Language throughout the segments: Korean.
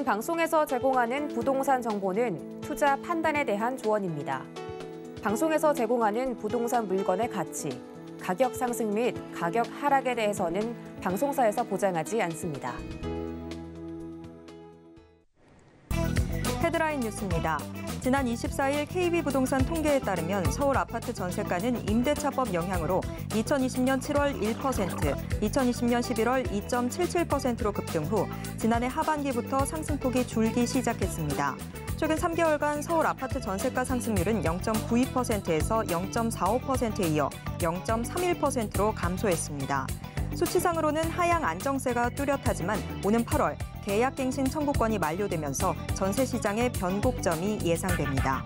본 방송에서 제공하는 부동산 정보는 투자 판단에 대한 조언입니다. 방송에서 제공하는 부동산 물건의 가치, 가격 상승 및 가격 하락에 대해서는 방송사에서 보장하지 않습니다. 헤드라인 뉴스입니다. 지난 24일 KB부동산 통계에 따르면 서울 아파트 전세가는 임대차법 영향으로 2020년 7월 1%, 2020년 11월 2.77%로 급등 후 지난해 하반기부터 상승폭이 줄기 시작했습니다. 최근 3개월간 서울 아파트 전세가 상승률은 0.92%에서 0.45%에 이어 0.31%로 감소했습니다. 수치상으로는 하향 안정세가 뚜렷하지만 오는 8월 계약갱신 청구권이 만료되면서 전세 시장의 변곡점이 예상됩니다.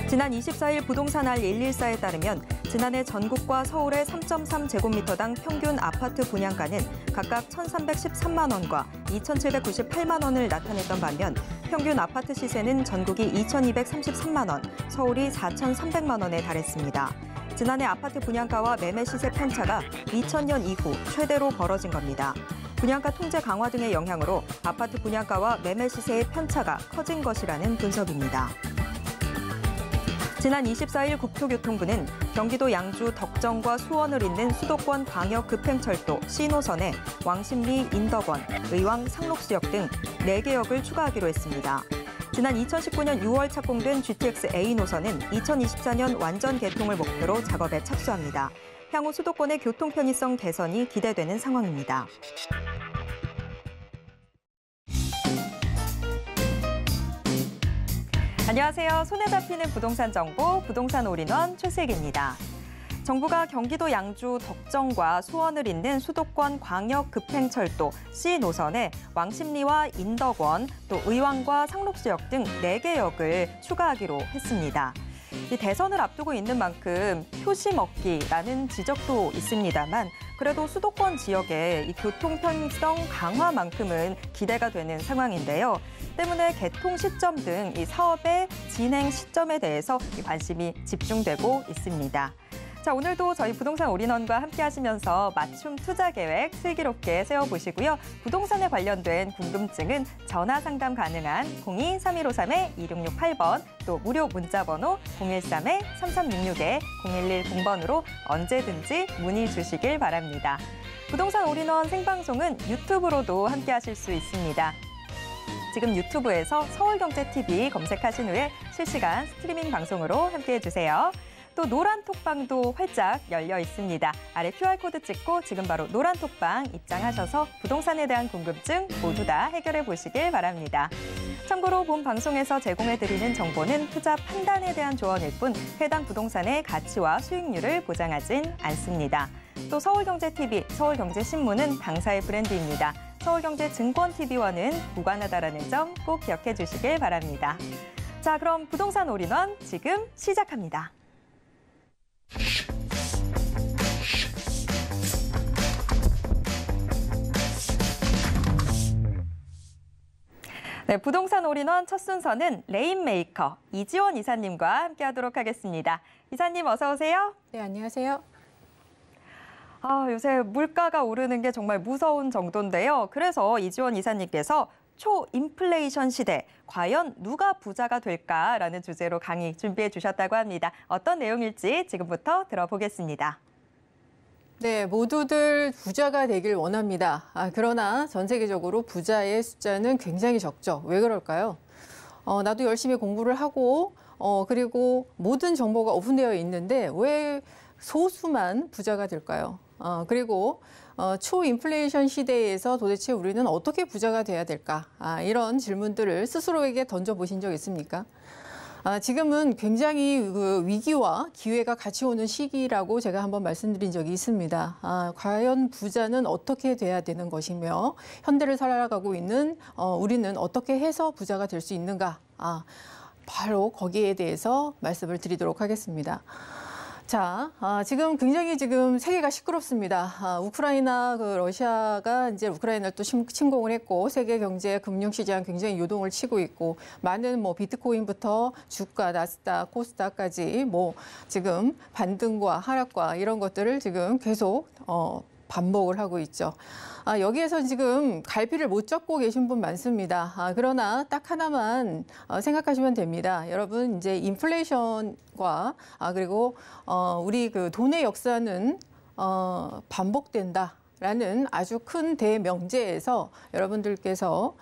지난 24일 부동산 알 114에 따르면 지난해 전국과 서울의 3.3제곱미터당 평균 아파트 분양가는 각각 1,313만 원과 2,798만 원을 나타냈던 반면 평균 아파트 시세는 전국이 2,233만 원, 서울이 4,300만 원에 달했습니다. 지난해 아파트 분양가와 매매 시세 편차가 2000년 이후 최대로 벌어진 겁니다. 분양가 통제 강화 등의 영향으로 아파트 분양가와 매매 시세의 편차가 커진 것이라는 분석입니다. 지난 24일 국토교통부는 경기도 양주 덕정과 수원을 잇는 수도권 광역 급행철도 C노선에 왕십리, 인덕원, 의왕, 상록수역 등 4개 역을 추가하기로 했습니다. 지난 2019년 6월 착공된 GTX-A 노선은 2024년 완전 개통을 목표로 작업에 착수합니다. 향후 수도권의 교통 편의성 개선이 기대되는 상황입니다. 안녕하세요. 손에 잡히는 부동산 정보, 부동산 올인원 최슬기입니다. 정부가 경기도 양주 덕정과 수원을 잇는 수도권 광역 급행철도 C노선에 왕십리와 인덕원, 또 의왕과 상록수역 등 4개 역을 추가하기로 했습니다. 이 대선을 앞두고 있는 만큼 표시 먹기라는 지적도 있습니다만 그래도 수도권 지역의 이 교통 편의성 강화만큼은 기대가 되는 상황인데요. 때문에 개통 시점 등 이 사업의 진행 시점에 대해서 관심이 집중되고 있습니다. 자, 오늘도 저희 부동산 올인원과 함께 하시면서 맞춤 투자 계획 슬기롭게 세워보시고요. 부동산에 관련된 궁금증은 전화 상담 가능한 02-3153-2668번 또 무료 문자 번호 013-3366-0110번으로 언제든지 문의 주시길 바랍니다. 부동산 올인원 생방송은 유튜브로도 함께 하실 수 있습니다. 지금 유튜브에서 서울경제TV 검색하신 후에 실시간 스트리밍 방송으로 함께해 주세요. 또 노란 톡방도 활짝 열려 있습니다. 아래 QR코드 찍고 지금 바로 노란 톡방 입장하셔서 부동산에 대한 궁금증 모두 다 해결해 보시길 바랍니다. 참고로 본 방송에서 제공해드리는 정보는 투자 판단에 대한 조언일 뿐 해당 부동산의 가치와 수익률을 보장하진 않습니다. 또 서울경제TV, 서울경제신문은 당사의 브랜드입니다. 서울경제증권TV와는 무관하다라는 점 꼭 기억해 주시길 바랍니다. 자, 그럼 부동산 올인원 지금 시작합니다. 네, 부동산 올인원 첫 순서는 레인메이커 이지원 이사님과 함께하도록 하겠습니다. 이사님 어서 오세요. 네, 안녕하세요. 요새 물가가 오르는 게 정말 무서운 정도인데요. 그래서 이지원 이사님께서 초인플레이션 시대, 과연 누가 부자가 될까라는 주제로 강의 준비해 주셨다고 합니다. 어떤 내용일지 지금부터 들어보겠습니다. 네, 모두들 부자가 되길 원합니다. 그러나 전 세계적으로 부자의 숫자는 굉장히 적죠. 왜 그럴까요? 나도 열심히 공부를 하고 그리고 모든 정보가 오픈되어 있는데 왜 소수만 부자가 될까요? 그리고 초인플레이션 시대에서 도대체 우리는 어떻게 부자가 돼야 될까? 이런 질문들을 스스로에게 던져보신 적 있습니까? 지금은 굉장히 그 위기와 기회가 같이 오는 시기라고 제가 한번 말씀드린 적이 있습니다. 과연 부자는 어떻게 돼야 되는 것이며 현대를 살아가고 있는 우리는 어떻게 해서 부자가 될 수 있는가? 바로 거기에 대해서 말씀을 드리도록 하겠습니다. 자, 지금 굉장히 세계가 시끄럽습니다. 우크라이나, 러시아가 이제 우크라이나를 또 침공을 했고, 세계 경제, 금융시장 굉장히 요동을 치고 있고, 많은 비트코인부터 주가, 나스닥, 코스닥까지 지금 반등과 하락과 이런 것들을 지금 계속, 반복을 하고 있죠. 여기에서 지금 갈피를 못 잡고 계신 분 많습니다. 그러나 딱 하나만 생각하시면 됩니다. 여러분, 이제 인플레이션과 그리고 우리 그 돈의 역사는 반복된다라는 아주 큰 대명제에서 여러분들께서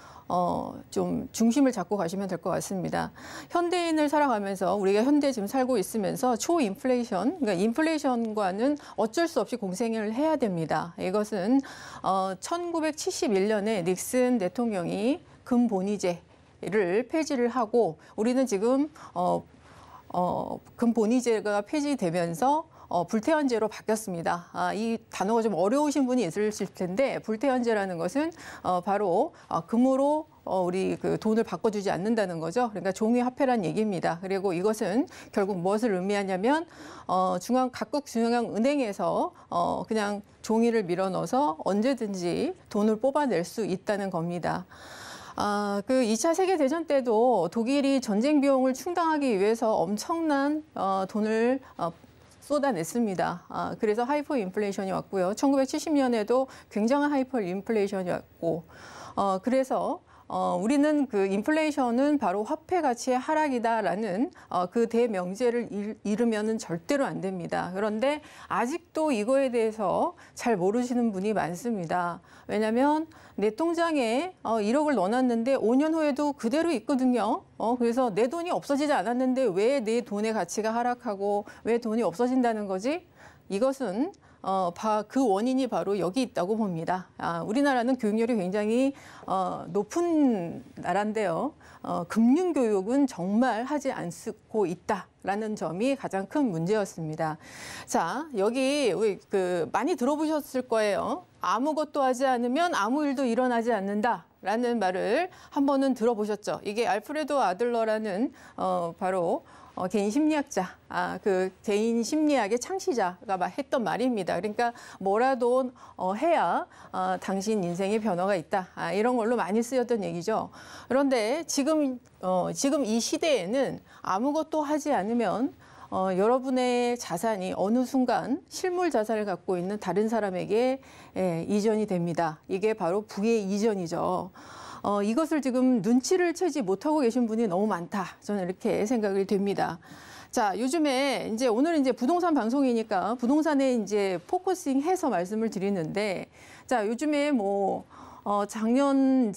좀 중심을 잡고 가시면 될 것 같습니다. 현대인을 살아가면서 우리가 현대 지금 살고 있으면서 초인플레이션, 그러니까 인플레이션과는 어쩔 수 없이 공생을 해야 됩니다. 이것은 1971년에 닉슨 대통령이 금본위제를 폐지를 하고 우리는 지금 금본위제가 폐지되면서 불태원제로 바뀌었습니다. 이 단어가 좀 어려우신 분이 있으실 텐데 불태원제라는 것은 바로 금으로 우리 그 돈을 바꿔주지 않는다는 거죠. 그러니까 종이화폐란 얘기입니다. 그리고 이것은 결국 무엇을 의미하냐면 각국 중앙은행에서 그냥 종이를 밀어넣어서 언제든지 돈을 뽑아낼 수 있다는 겁니다. 그 2차 세계대전 때도 독일이 전쟁 비용을 충당하기 위해서 엄청난 돈을 쏟아냈습니다. 그래서 하이퍼 인플레이션이 왔고요. 1970년에도 굉장한 하이퍼 인플레이션이 왔고, 그래서 우리는 그 인플레이션은 바로 화폐 가치의 하락이다라는 그 대명제를 잃으면은 절대로 안 됩니다. 그런데 아직도 이거에 대해서 잘 모르시는 분이 많습니다. 왜냐하면 내 통장에 1억을 넣어놨는데 5년 후에도 그대로 있거든요. 그래서 내 돈이 없어지지 않았는데 왜 내 돈의 가치가 하락하고 왜 돈이 없어진다는 거지? 이것은 그 원인이 바로 여기 있다고 봅니다. 우리나라는 교육열이 굉장히 높은 나라인데요. 금융교육은 정말 하지 않고 있다라는 점이 가장 큰 문제였습니다. 자, 여기 많이 들어보셨을 거예요. 아무것도 하지 않으면 아무 일도 일어나지 않는다라는 말을 한 번은 들어보셨죠. 이게 알프레도 아들러라는 바로 개인 심리학자, 그 개인 심리학의 창시자가 했던 말입니다. 그러니까 뭐라도 해야 당신 인생에 변화가 있다. 이런 걸로 많이 쓰였던 얘기죠. 그런데 지금 이 시대에는 아무것도 하지 않으면 여러분의 자산이 어느 순간 실물 자산을 갖고 있는 다른 사람에게 이전이 됩니다. 이게 바로 부의 이전이죠. 이것을 지금 눈치를 채지 못하고 계신 분이 너무 많다. 저는 이렇게 생각이 됩니다. 자, 요즘에 오늘은 부동산 방송이니까 부동산에 포커싱 해서 말씀을 드리는데, 자, 요즘에 작년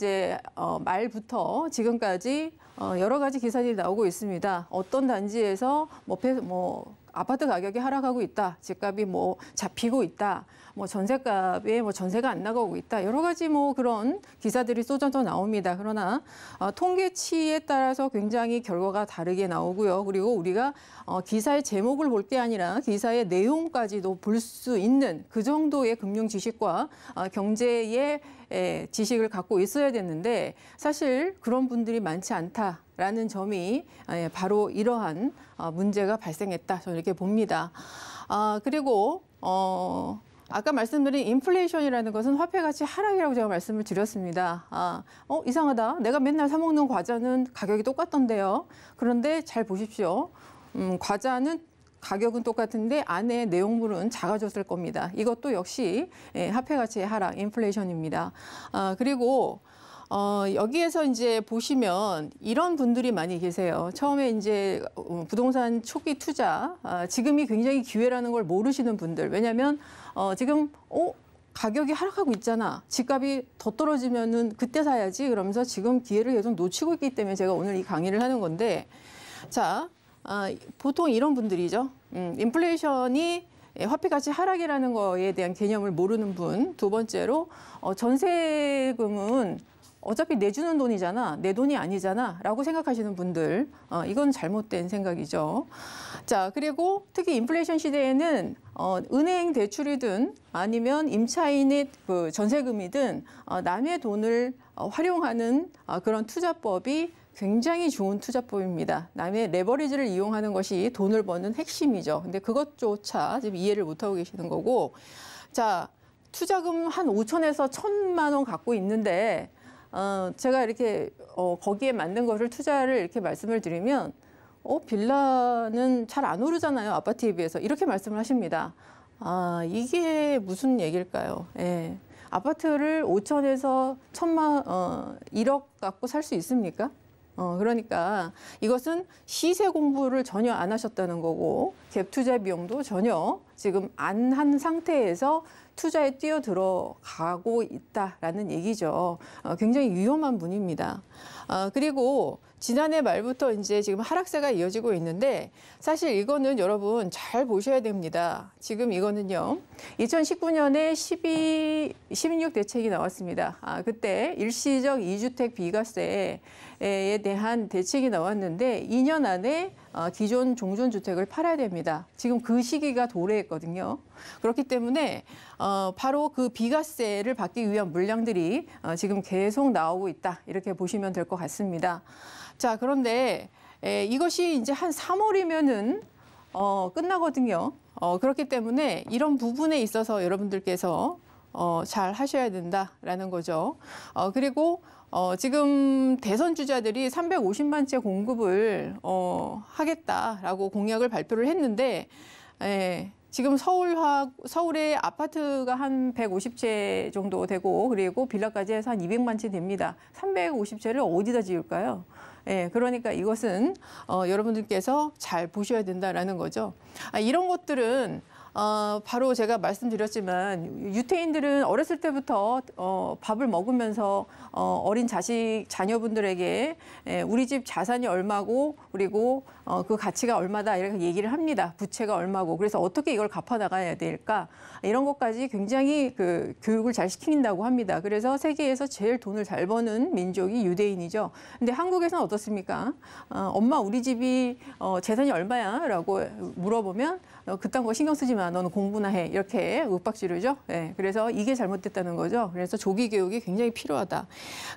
말부터 지금까지 여러 가지 기사들이 나오고 있습니다. 어떤 단지에서 아파트 가격이 하락하고 있다. 집값이 잡히고 있다. 전세값에 전세가 안 나가고 있다. 여러 가지 그런 기사들이 쏟아져 나옵니다. 그러나 통계치에 따라서 굉장히 결과가 다르게 나오고요. 그리고 우리가 기사의 제목을 볼 게 아니라 기사의 내용까지도 볼 수 있는 그 정도의 금융 지식과 경제의 지식을 갖고 있어야 되는데 사실 그런 분들이 많지 않다라는 점이 바로 이러한 문제가 발생했다. 저는 이렇게 봅니다. 그리고 아까 말씀드린 인플레이션이라는 것은 화폐 가치 하락이라고 제가 말씀을 드렸습니다. 이상하다. 내가 맨날 사 먹는 과자는 가격이 똑같던데요. 그런데 잘 보십시오. 과자는 가격은 똑같은데 안에 내용물은 작아졌을 겁니다. 이것도 역시 화폐 가치의 하락, 인플레이션입니다. 그리고 여기에서 보시면 이런 분들이 많이 계세요. 처음에 부동산 초기 투자, 지금이 굉장히 기회라는 걸 모르시는 분들. 왜냐하면 지금 가격이 하락하고 있잖아. 집값이 더 떨어지면은 그때 사야지. 그러면서 지금 기회를 계속 놓치고 있기 때문에 제가 오늘 이 강의를 하는 건데, 자, 보통 이런 분들이죠. 인플레이션이 화폐 가치 하락이라는 거에 대한 개념을 모르는 분. 두 번째로 전세금은 어차피 내주는 돈이잖아. 내 돈이 아니잖아. 라고 생각하시는 분들. 이건 잘못된 생각이죠. 자, 그리고 특히 인플레이션 시대에는 은행 대출이든 아니면 임차인의 그 전세금이든 남의 돈을 활용하는 그런 투자법이 굉장히 좋은 투자법입니다. 남의 레버리지를 이용하는 것이 돈을 버는 핵심이죠. 근데 그것조차 지금 이해를 못하고 계시는 거고. 자, 투자금 한 5천에서 1,000만 원 갖고 있는데 제가 이렇게 거기에 맞는 것을 투자를 이렇게 말씀을 드리면 빌라는 잘 안 오르잖아요. 아파트에 비해서. 이렇게 말씀을 하십니다. 이게 무슨 얘기일까요? 예. 아파트를 5천에서 1억 갖고 살 수 있습니까? 그러니까 이것은 시세 공부를 전혀 안 하셨다는 거고 갭 투자 비용도 전혀 지금 안 한 상태에서 투자에 뛰어들어가고 있다라는 얘기죠. 굉장히 위험한 분입니다. 그리고 지난해 말부터 이제 지금 하락세가 이어지고 있는데 사실 이거는 여러분 잘 보셔야 됩니다. 지금 이거는요. 2019년에 16 대책이 나왔습니다. 그때 일시적 2주택 비과세에 대한 대책이 나왔는데 2년 안에 기존 종전주택을 팔아야 됩니다. 지금 그 시기가 도래했거든요. 그렇기 때문에 바로 그 비과세를 받기 위한 물량들이 지금 계속 나오고 있다. 이렇게 보시면 될 것 같습니다. 자, 그런데 이것이 이제 한 3월이면은 끝나거든요. 그렇기 때문에 이런 부분에 있어서 여러분들께서 잘 하셔야 된다라는 거죠. 그리고 지금 대선 주자들이 350만 채 공급을 하겠다라고 공약을 발표를 했는데 지금 서울의 아파트가 한 150채 정도 되고 그리고 빌라까지 해서 한 200만 채 됩니다. 350채를 어디다 지을까요? 그러니까 이것은 여러분들께서 잘 보셔야 된다라는 거죠. 이런 것들은 바로 제가 말씀드렸지만 유태인들은 어렸을 때부터 밥을 먹으면서 어린 자녀분들에게 우리 집 자산이 얼마고 그리고 그 가치가 얼마다 이렇게 얘기를 합니다. 부채가 얼마고 그래서 어떻게 이걸 갚아 나가야 될까 이런 것까지 굉장히 그 교육을 잘 시킨다고 합니다. 그래서 세계에서 제일 돈을 잘 버는 민족이 유대인이죠. 근데 한국에서는 어떻습니까? 엄마 우리 집이 재산이 얼마야? 라고 물어보면 그딴 거 신경 쓰지 마. 너는 공부나 해. 이렇게 윽박지르죠. 그래서 이게 잘못됐다는 거죠. 그래서 조기 교육이 굉장히 필요하다.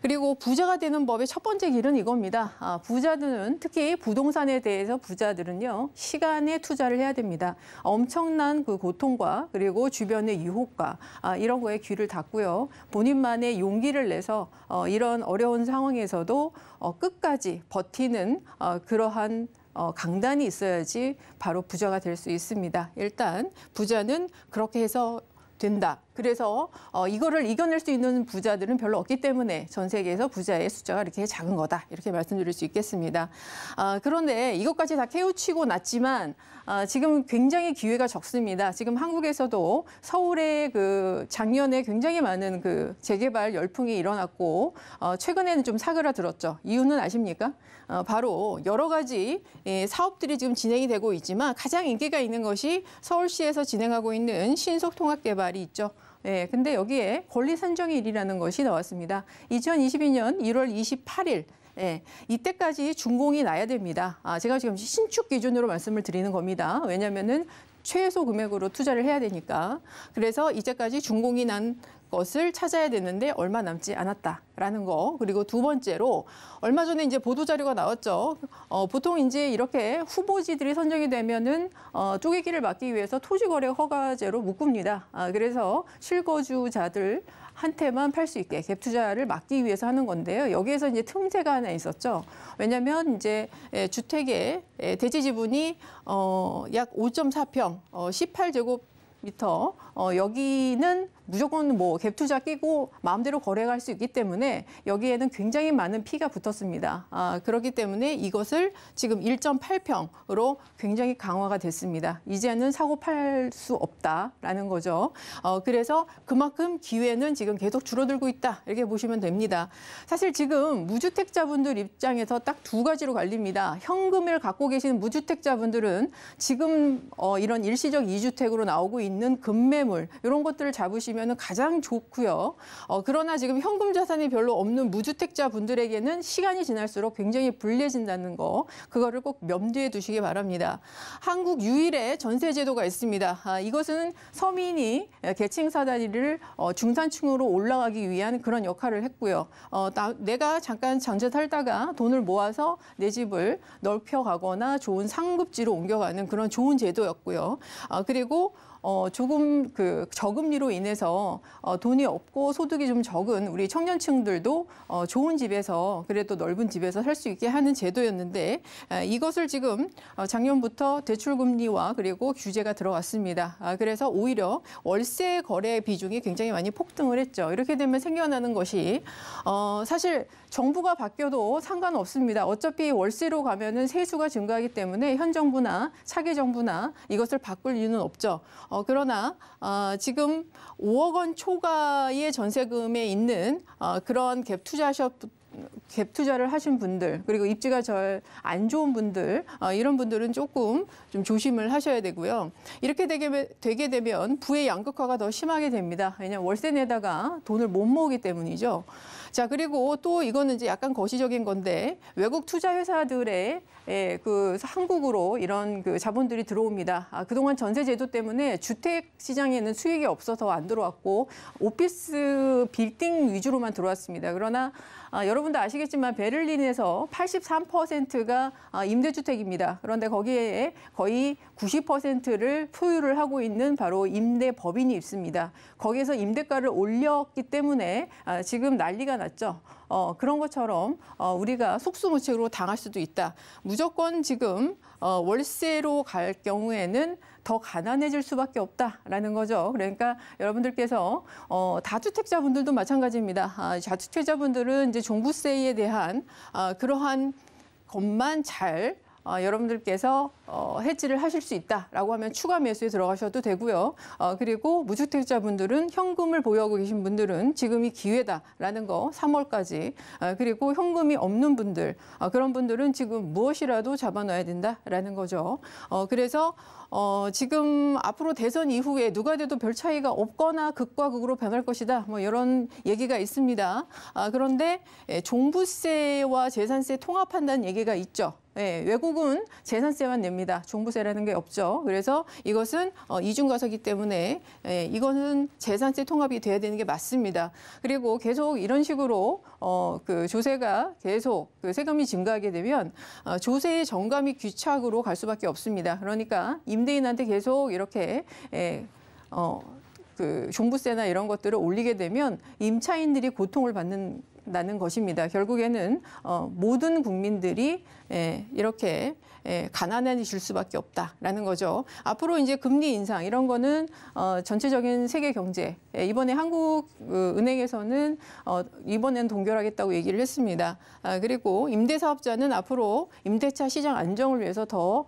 그리고 부자가 되는 법의 첫 번째 길은 이겁니다. 부자들은 특히 부동산에 대해서 부자들은요. 시간에 투자를 해야 됩니다. 엄청난 그 고통과 그리고 주변의 유혹과 이런 거에 귀를 닫고요. 본인만의 용기를 내서 이런 어려운 상황에서도 끝까지 버티는 그러한 강단이 있어야지 바로 부자가 될 수 있습니다. 일단 부자는 그렇게 해서 된다. 그래서 이거를 이겨낼 수 있는 부자들은 별로 없기 때문에 전 세계에서 부자의 숫자가 이렇게 작은 거다. 이렇게 말씀드릴 수 있겠습니다. 그런데 이것까지 다 깨우치고 났지만 지금 굉장히 기회가 적습니다. 지금 한국에서도 서울에 그 작년에 굉장히 많은 그 재개발 열풍이 일어났고 최근에는 좀 사그라들었죠. 이유는 아십니까? 바로 여러 가지 사업들이 지금 진행이 되고 있지만 가장 인기가 있는 것이 서울시에서 진행하고 있는 신속통합개발이 있죠. 근데 여기에 권리산정일이라는 것이 나왔습니다. 2022년 1월 28일. 이때까지 준공이 나야 됩니다. 제가 지금 신축 기준으로 말씀을 드리는 겁니다. 왜냐하면은 최소 금액으로 투자를 해야 되니까. 그래서 이제까지 준공이 난 것을 찾아야 되는데 얼마 남지 않았다라는 거. 그리고 두 번째로 얼마 전에 이제 보도 자료가 나왔죠. 보통 이제 이렇게 후보지들이 선정이 되면은 쪼개기를 막기 위해서 토지거래 허가제로 묶습니다. 그래서 실거주자들 한테만 팔 수 있게 갭 투자를 막기 위해서 하는 건데요. 여기에서 이제 틈새가 하나 있었죠. 왜냐하면 이제 주택의 대지 지분이 약 5.4평, 18제곱미터 여기는 무조건 뭐 갭 투자 끼고 마음대로 거래가 할 수 있기 때문에 여기에는 굉장히 많은 피가 붙었습니다. 그렇기 때문에 이것을 지금 1.8평으로 굉장히 강화가 됐습니다. 이제는 사고 팔 수 없다라는 거죠. 그래서 그만큼 기회는 지금 계속 줄어들고 있다. 이렇게 보시면 됩니다. 사실 지금 무주택자분들 입장에서 딱 두 가지로 갈립니다. 현금을 갖고 계신 무주택자분들은 지금 이런 일시적 2주택으로 나오고 있는 급매물 이런 것들을 잡으시면 가장 좋고요. 그러나 지금 현금 자산이 별로 없는 무주택자 분들에게는 시간이 지날수록 굉장히 불리해진다는 거, 그거를 꼭 염두에 두시기 바랍니다. 한국 유일의 전세 제도가 있습니다. 이것은 서민이 계층 사다리를 중산층으로 올라가기 위한 그런 역할을 했고요. 내가 잠깐 전세 살다가 돈을 모아서 내 집을 넓혀가거나 좋은 상급지로 옮겨가는 그런 좋은 제도였고요. 그리고 조금 그 저금리로 인해서 돈이 없고 소득이 좀 적은 우리 청년층들도 좋은 집에서 그래도 넓은 집에서 살 수 있게 하는 제도였는데 이것을 지금 작년부터 대출금리와 그리고 규제가 들어왔습니다. 그래서 오히려 월세 거래 비중이 굉장히 많이 폭등을 했죠. 이렇게 되면 생겨나는 것이 사실 정부가 바뀌어도 상관없습니다. 어차피 월세로 가면은 세수가 증가하기 때문에 현 정부나 차기 정부나 이것을 바꿀 이유는 없죠. 그러나 지금 5억 원 초과의 전세금에 있는 그런 갭 투자를 하신 분들 그리고 입지가 절 안 좋은 분들 이런 분들은 조금 좀 조심을 하셔야 되고요. 이렇게 되게 되면 부의 양극화가 더 심하게 됩니다. 왜냐하면 월세 내다가 돈을 못 모으기 때문이죠. 자, 그리고 또 이거는 이제 약간 거시적인 건데 외국 투자 회사들의 그 한국으로 이런 그 자본들이 들어옵니다. 그동안 전세 제도 때문에 주택 시장에는 수익이 없어서 안 들어왔고 오피스 빌딩 위주로만 들어왔습니다. 그러나 여러분도 아시겠지만 베를린에서 83%가 임대주택입니다. 그런데 거기에 거의 90%를 소유를 하고 있는 바로 임대법인이 있습니다. 거기에서 임대가를 올렸기 때문에 지금 난리가 났죠. 그런 것처럼 우리가 속수무책으로 당할 수도 있다. 무조건 지금 월세로 갈 경우에는 더 가난해질 수밖에 없다라는 거죠. 그러니까 여러분들께서 다주택자분들도 마찬가지입니다. 다주택자분들은 이제 종부세에 대한 그러한 것만 잘 여러분들께서 해지를 하실 수 있다라고 하면 추가 매수에 들어가셔도 되고요. 그리고 무주택자분들은 현금을 보유하고 계신 분들은 지금이 기회다라는 거 3월까지 그리고 현금이 없는 분들 그런 분들은 지금 무엇이라도 잡아놔야 된다라는 거죠. 그래서 지금 앞으로 대선 이후에 누가 돼도 별 차이가 없거나 극과 극으로 변할 것이다. 뭐 이런 얘기가 있습니다. 그런데 종부세와 재산세 통합한다는 얘기가 있죠. 외국은 재산세만 냅니다. 종부세라는 게 없죠. 그래서 이것은 이중과세이기 때문에 이거는 재산세 통합이 돼야 되는 게 맞습니다. 그리고 계속 이런 식으로 그 조세가 계속 그 세금이 증가하게 되면 조세의 정감이 귀착으로 갈 수밖에 없습니다. 그러니까 임대인한테 계속 이렇게 그 종부세나 이런 것들을 올리게 되면 임차인들이 고통을 받는다는 것입니다. 결국에는 모든 국민들이 이렇게 가난해질 수밖에 없다라는 거죠. 앞으로 이제 금리 인상 이런 거는 전체적인 세계 경제 이번에 한국은행에서는 이번엔 동결하겠다고 얘기를 했습니다. 그리고 임대사업자는 앞으로 임대차 시장 안정을 위해서 더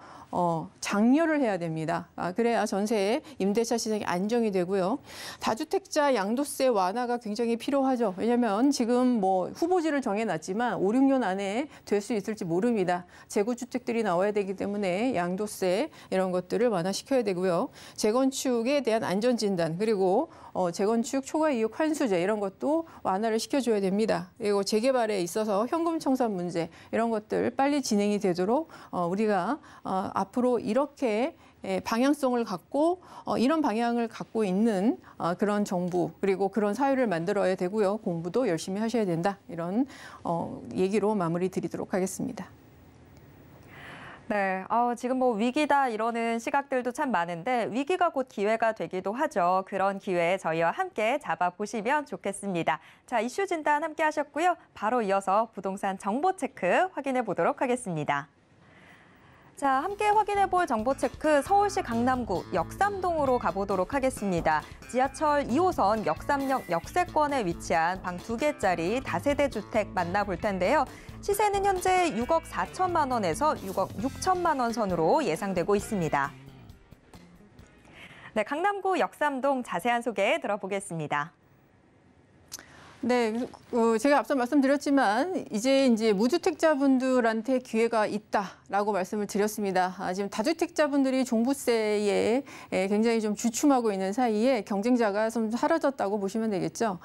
장려를 해야 됩니다. 그래야 전세의 임대차 시장이 안정이 되고요. 다주택자 양도세 완화가 굉장히 필요하죠. 왜냐하면 지금 뭐 후보지를 정해놨지만 5, 6년 안에 될 수 있을지 모릅니다. 재구주택들이 나와야 되기 때문에 양도세 이런 것들을 완화시켜야 되고요. 재건축에 대한 안전진단 그리고 재건축 초과 이익 환수제 이런 것도 완화를 시켜줘야 됩니다. 그리고 재개발에 있어서 현금 청산 문제 이런 것들 빨리 진행이 되도록 우리가 앞으로 이렇게 방향성을 갖고 이런 방향을 갖고 있는 그런 정부 그리고 그런 사회를 만들어야 되고요. 공부도 열심히 하셔야 된다. 이런 얘기로 마무리 드리도록 하겠습니다. 네, 지금 뭐 위기다 이러는 시각들도 참 많은데 위기가 곧 기회가 되기도 하죠. 그런 기회 저희와 함께 잡아보시면 좋겠습니다. 자, 이슈 진단 함께 하셨고요. 바로 이어서 부동산 정보 체크 확인해 보도록 하겠습니다. 자, 함께 확인해 볼 정보 체크 서울시 강남구 역삼동으로 가보도록 하겠습니다. 지하철 2호선 역삼역 역세권에 위치한 방 2개짜리 다세대 주택 만나볼 텐데요. 시세는 현재 6억 4천만 원에서 6억 6천만 원 선으로 예상되고 있습니다. 네, 강남구 역삼동 자세한 소개 들어보겠습니다. 네, 제가 앞서 말씀드렸지만 이제 무주택자분들한테 기회가 있다라고 말씀을 드렸습니다. 지금 다주택자분들이 종부세에 굉장히 좀 주춤하고 있는 사이에 경쟁자가 좀 사라졌다고 보시면 되겠죠.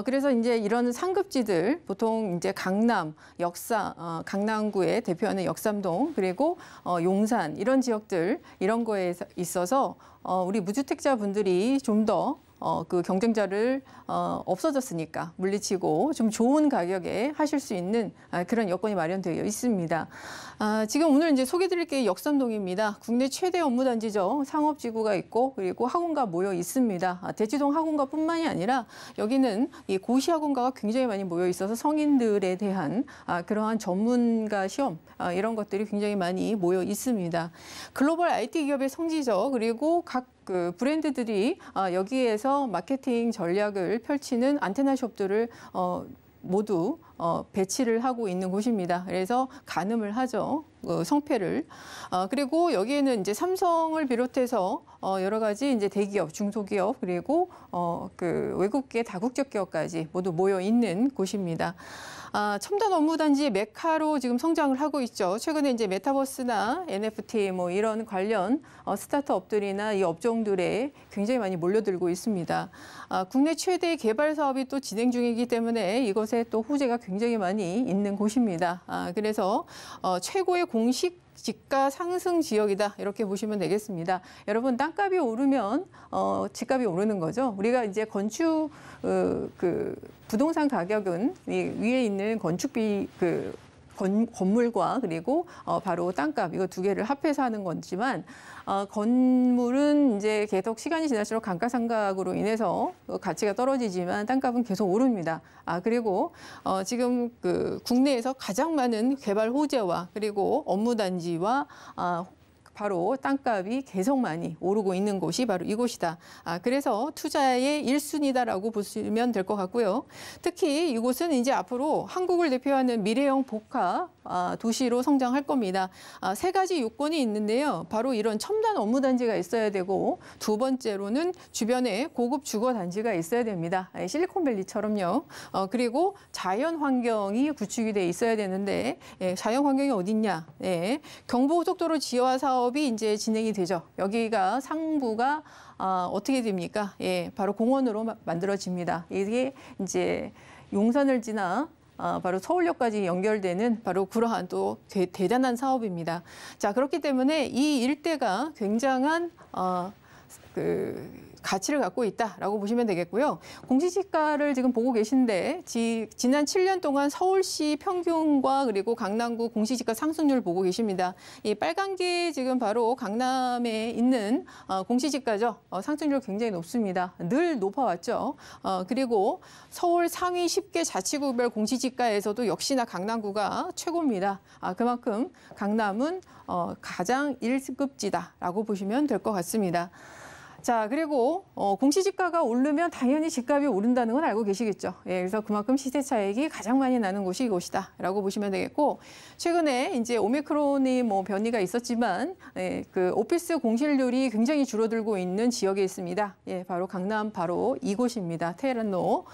그래서 이제 이런 상급지들 보통 이제 강남, 강남구에 대표하는 역삼동 그리고 용산 이런 지역들 이런 거에 있어서 우리 무주택자분들이 좀 더 그 경쟁자를 없어졌으니까 물리치고 좀 좋은 가격에 하실 수 있는 그런 여건이 마련되어 있습니다. 지금 오늘 이제 소개드릴 게 역삼동입니다. 국내 최대 업무단지죠. 상업지구가 있고 그리고 학원가 모여 있습니다. 대치동 학원가뿐만이 아니라 여기는 이 고시 학원가가 굉장히 많이 모여 있어서 성인들에 대한 그러한 전문가 시험 이런 것들이 굉장히 많이 모여 있습니다. 글로벌 IT 기업의 성지죠. 그리고 각 그 브랜드들이 여기에서 마케팅 전략을 펼치는 안테나숍들을 모두 배치를 하고 있는 곳입니다. 그래서 가늠을 하죠. 성패를. 그리고 여기에는 이제 삼성을 비롯해서 여러 가지 이제 대기업, 중소기업 그리고 그 외국계 다국적 기업까지 모두 모여 있는 곳입니다. 첨단 업무단지의 메카로 지금 성장을 하고 있죠. 최근에 이제 메타버스나 NFT 뭐 이런 관련 스타트업들이나 이 업종들에 굉장히 많이 몰려들고 있습니다. 국내 최대 개발 사업이 또 진행 중이기 때문에 이것에 또 호재가 굉장히 많이 있는 곳입니다. 그래서 최고의 공식 집가 상승 지역이다 이렇게 보시면 되겠습니다. 여러분 땅값이 오르면 집값이 오르는 거죠. 우리가 이제 건축 그 부동산 가격은 위에 있는 건축비 건물과 그리고 바로 땅값 이거 두 개를 합해서 하는 거지만 건물은 이제 계속 시간이 지날수록 감가상각으로 인해서 가치가 떨어지지만 땅값은 계속 오릅니다. 그리고 지금 그 국내에서 가장 많은 개발 호재와 그리고 업무단지와 바로 땅값이 계속 많이 오르고 있는 곳이 바로 이곳이다. 그래서 투자의 1순위다라고 보시면 될 것 같고요. 특히 이곳은 이제 앞으로 한국을 대표하는 미래형 복합 도시로 성장할 겁니다. 세 가지 요건이 있는데요. 바로 이런 첨단 업무단지가 있어야 되고 두 번째로는 주변에 고급 주거단지가 있어야 됩니다. 실리콘밸리처럼요. 그리고 자연환경이 구축이 돼 있어야 되는데 자연환경이 어딨냐. 경부고속도로 지하 사업이 이제 진행이 되죠. 여기가 상부가 어떻게 됩니까? 바로 공원으로 만들어집니다. 이게 이제 용산을 지나 바로 서울역까지 연결되는 바로 그러한 또 대단한 사업입니다. 자, 그렇기 때문에 이 일대가 굉장한 가치를 갖고 있다라고 보시면 되겠고요. 공시지가를 지금 보고 계신데 지난 7년 동안 서울시 평균과 그리고 강남구 공시지가 상승률 보고 계십니다. 이 빨간 게 지금 바로 강남에 있는 공시지가죠. 상승률 굉장히 높습니다. 늘 높아왔죠. 그리고 서울 상위 10개 자치구별 공시지가에서도 역시나 강남구가 최고입니다. 그만큼 강남은 가장 1급지다라고 보시면 될 것 같습니다. 자, 그리고 공시지가가 오르면 당연히 집값이 오른다는 건 알고 계시겠죠. 그래서 그만큼 시세 차익이 가장 많이 나는 곳이 이곳이다라고 보시면 되겠고, 최근에 이제 오미크론이 뭐 변이가 있었지만 그 오피스 공실률이 굉장히 줄어들고 있는 지역에 있습니다. 바로 강남 바로 이곳입니다. 테헤란로.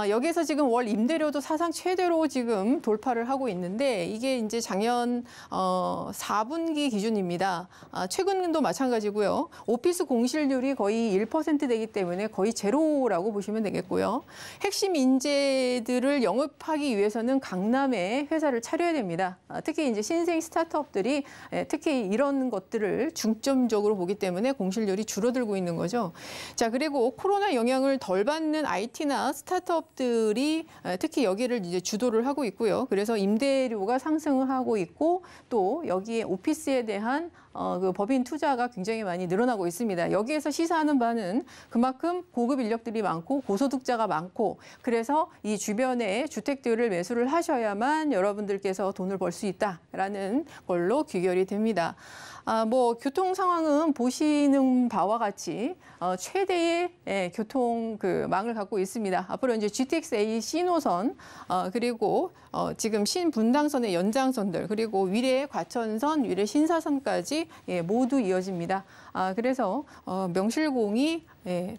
여기에서 지금 월 임대료도 사상 최대로 지금 돌파를 하고 있는데 이게 이제 작년 4분기 기준입니다. 최근도 마찬가지고요. 오피스 공실률이 거의 1% 되기 때문에 거의 제로라고 보시면 되겠고요. 핵심 인재들을 영입하기 위해서는 강남에 회사를 차려야 됩니다. 특히 이제 신생 스타트업들이 특히 이런 것들을 중점적으로 보기 때문에 공실률이 줄어들고 있는 거죠. 자, 그리고 코로나 영향을 덜 받는 IT나 스타트업들이 특히 여기를 이제 주도를 하고 있고요. 그래서 임대료가 상승하고 있고 또 여기에 오피스에 대한 그 법인 투자가 굉장히 많이 늘어나고 있습니다. 여기에서 시사하는 바는 그만큼 고급 인력들이 많고 고소득자가 많고 그래서 이 주변에 주택들을 매수를 하셔야만 여러분들께서 돈을 벌 수 있다라는 걸로 귀결이 됩니다. 뭐 교통 상황은 보시는 바와 같이 최대의 교통 망을 갖고 있습니다. 앞으로 이제 GTX-A 신호선 그리고 지금 신분당선의 연장선들 그리고 위례 과천선, 위례 신사선까지 모두 이어집니다. 그래서 명실공히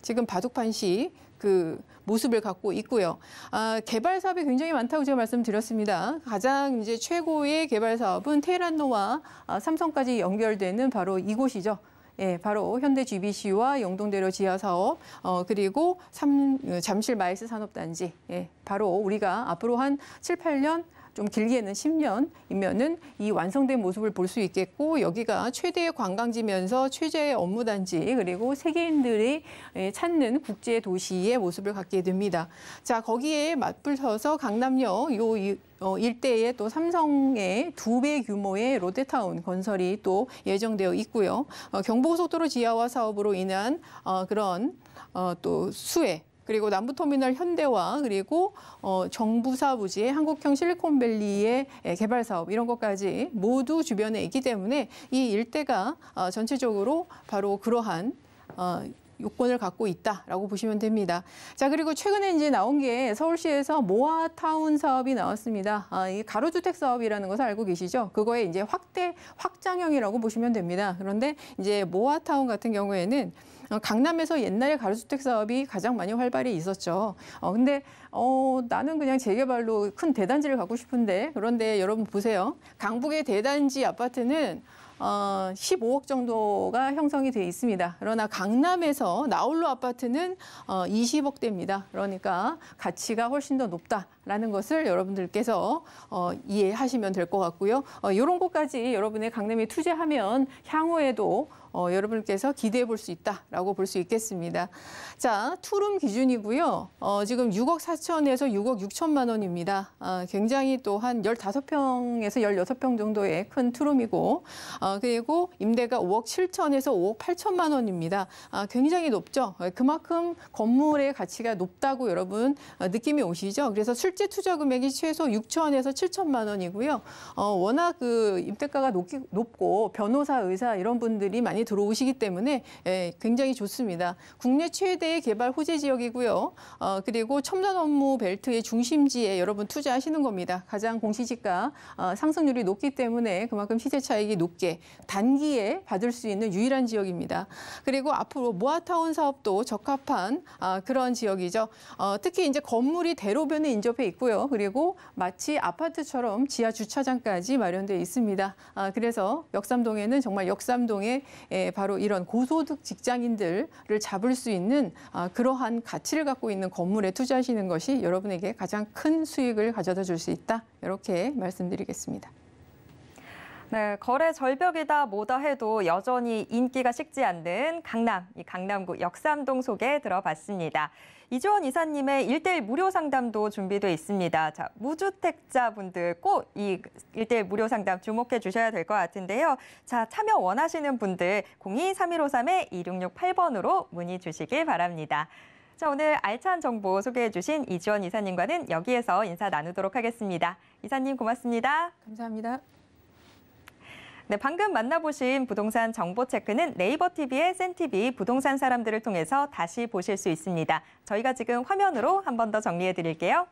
지금 바둑판시 그 모습을 갖고 있고요. 개발 사업이 굉장히 많다고 제가 말씀드렸습니다. 가장 이제 최고의 개발 사업은 테헤란로와 삼성까지 연결되는 바로 이곳이죠. 바로 현대 GBC와 영동대로 지하 사업, 그리고 잠실 마이스 산업단지. 바로 우리가 앞으로 한 7, 8년 좀 길게는 10년이면은 이 완성된 모습을 볼 수 있겠고 여기가 최대의 관광지면서 최저의 업무단지 그리고 세계인들이 찾는 국제 도시의 모습을 갖게 됩니다. 자, 거기에 맞붙어서 강남역 일대에 또 삼성의 2배 규모의 롯데타운 건설이 또 예정되어 있고요. 경부고속도로 지하화 사업으로 인한 그런 또 수혜 그리고 남부터미널 현대화 그리고 정부사 부지의 한국형 실리콘밸리의 개발 사업 이런 것까지 모두 주변에 있기 때문에 이 일대가 전체적으로 바로 그러한 요건을 갖고 있다라고 보시면 됩니다. 자, 그리고 최근에 이제 나온 게 서울시에서 모아타운 사업이 나왔습니다. 이 가로주택 사업이라는 것을 알고 계시죠? 그거의 이제 확장형이라고 보시면 됩니다. 그런데 이제 모아타운 같은 경우에는 강남에서 옛날에 가로주택 사업이 가장 많이 활발히 있었죠. 근데 나는 그냥 재개발로 큰 대단지를 갖고 싶은데 그런데 여러분 보세요. 강북의 대단지 아파트는 15억 정도가 형성이 돼 있습니다. 그러나 강남에서 나홀로 아파트는 20억대입니다. 그러니까 가치가 훨씬 더 높다라는 것을 여러분들께서 이해하시면 될 것 같고요. 이런 것까지 여러분의 강남에 투자하면 향후에도 여러분께서 기대해 볼 수 있다라고 볼 수 있겠습니다. 자, 투룸 기준이고요. 지금 6억 4천에서 6억 6천만 원입니다. 굉장히 또 한 15평에서 16평 정도의 큰 투룸이고 그리고 임대가 5억 7천에서 5억 8천만 원입니다. 굉장히 높죠. 그만큼 건물의 가치가 높다고 여러분 느낌이 오시죠. 그래서 실제 투자 금액이 최소 6천에서 7천만 원이고요. 워낙 그 임대가가 높고 변호사, 의사 이런 분들이 많이 들어오시기 때문에 굉장히 좋습니다. 국내 최대의 개발 호재 지역이고요. 그리고 첨단 업무 벨트의 중심지에 여러분 투자하시는 겁니다. 가장 공시지가 상승률이 높기 때문에 그만큼 시세 차익이 높게 단기에 받을 수 있는 유일한 지역입니다. 그리고 앞으로 모아타운 사업도 적합한 그런 지역이죠. 특히 이제 건물이 대로변에 인접해 있고요. 그리고 마치 아파트처럼 지하 주차장까지 마련되어 있습니다. 그래서 역삼동에는 정말 역삼동에 바로 이런 고소득 직장인들을 잡을 수 있는 그러한 가치를 갖고 있는 건물에 투자하시는 것이 여러분에게 가장 큰 수익을 가져다 줄 수 있다. 이렇게 말씀드리겠습니다. 네, 거래 절벽이다 뭐다 해도 여전히 인기가 식지 않는 강남, 이 강남구 역삼동 소개 들어봤습니다. 이주원 이사님의 1:1 무료 상담도 준비돼 있습니다. 자, 무주택자분들 꼭 이 1:1 무료 상담 주목해 주셔야 될 것 같은데요. 자, 참여 원하시는 분들 02-3153-2668번으로 문의 주시길 바랍니다. 자, 오늘 알찬 정보 소개해 주신 이주원 이사님과는 여기에서 인사 나누도록 하겠습니다. 이사님 고맙습니다. 감사합니다. 네, 방금 만나보신 부동산 정보 체크는 네이버 TV의 센TV 부동산 사람들을 통해서 다시 보실 수 있습니다. 저희가 지금 화면으로 한 번 더 정리해 드릴게요.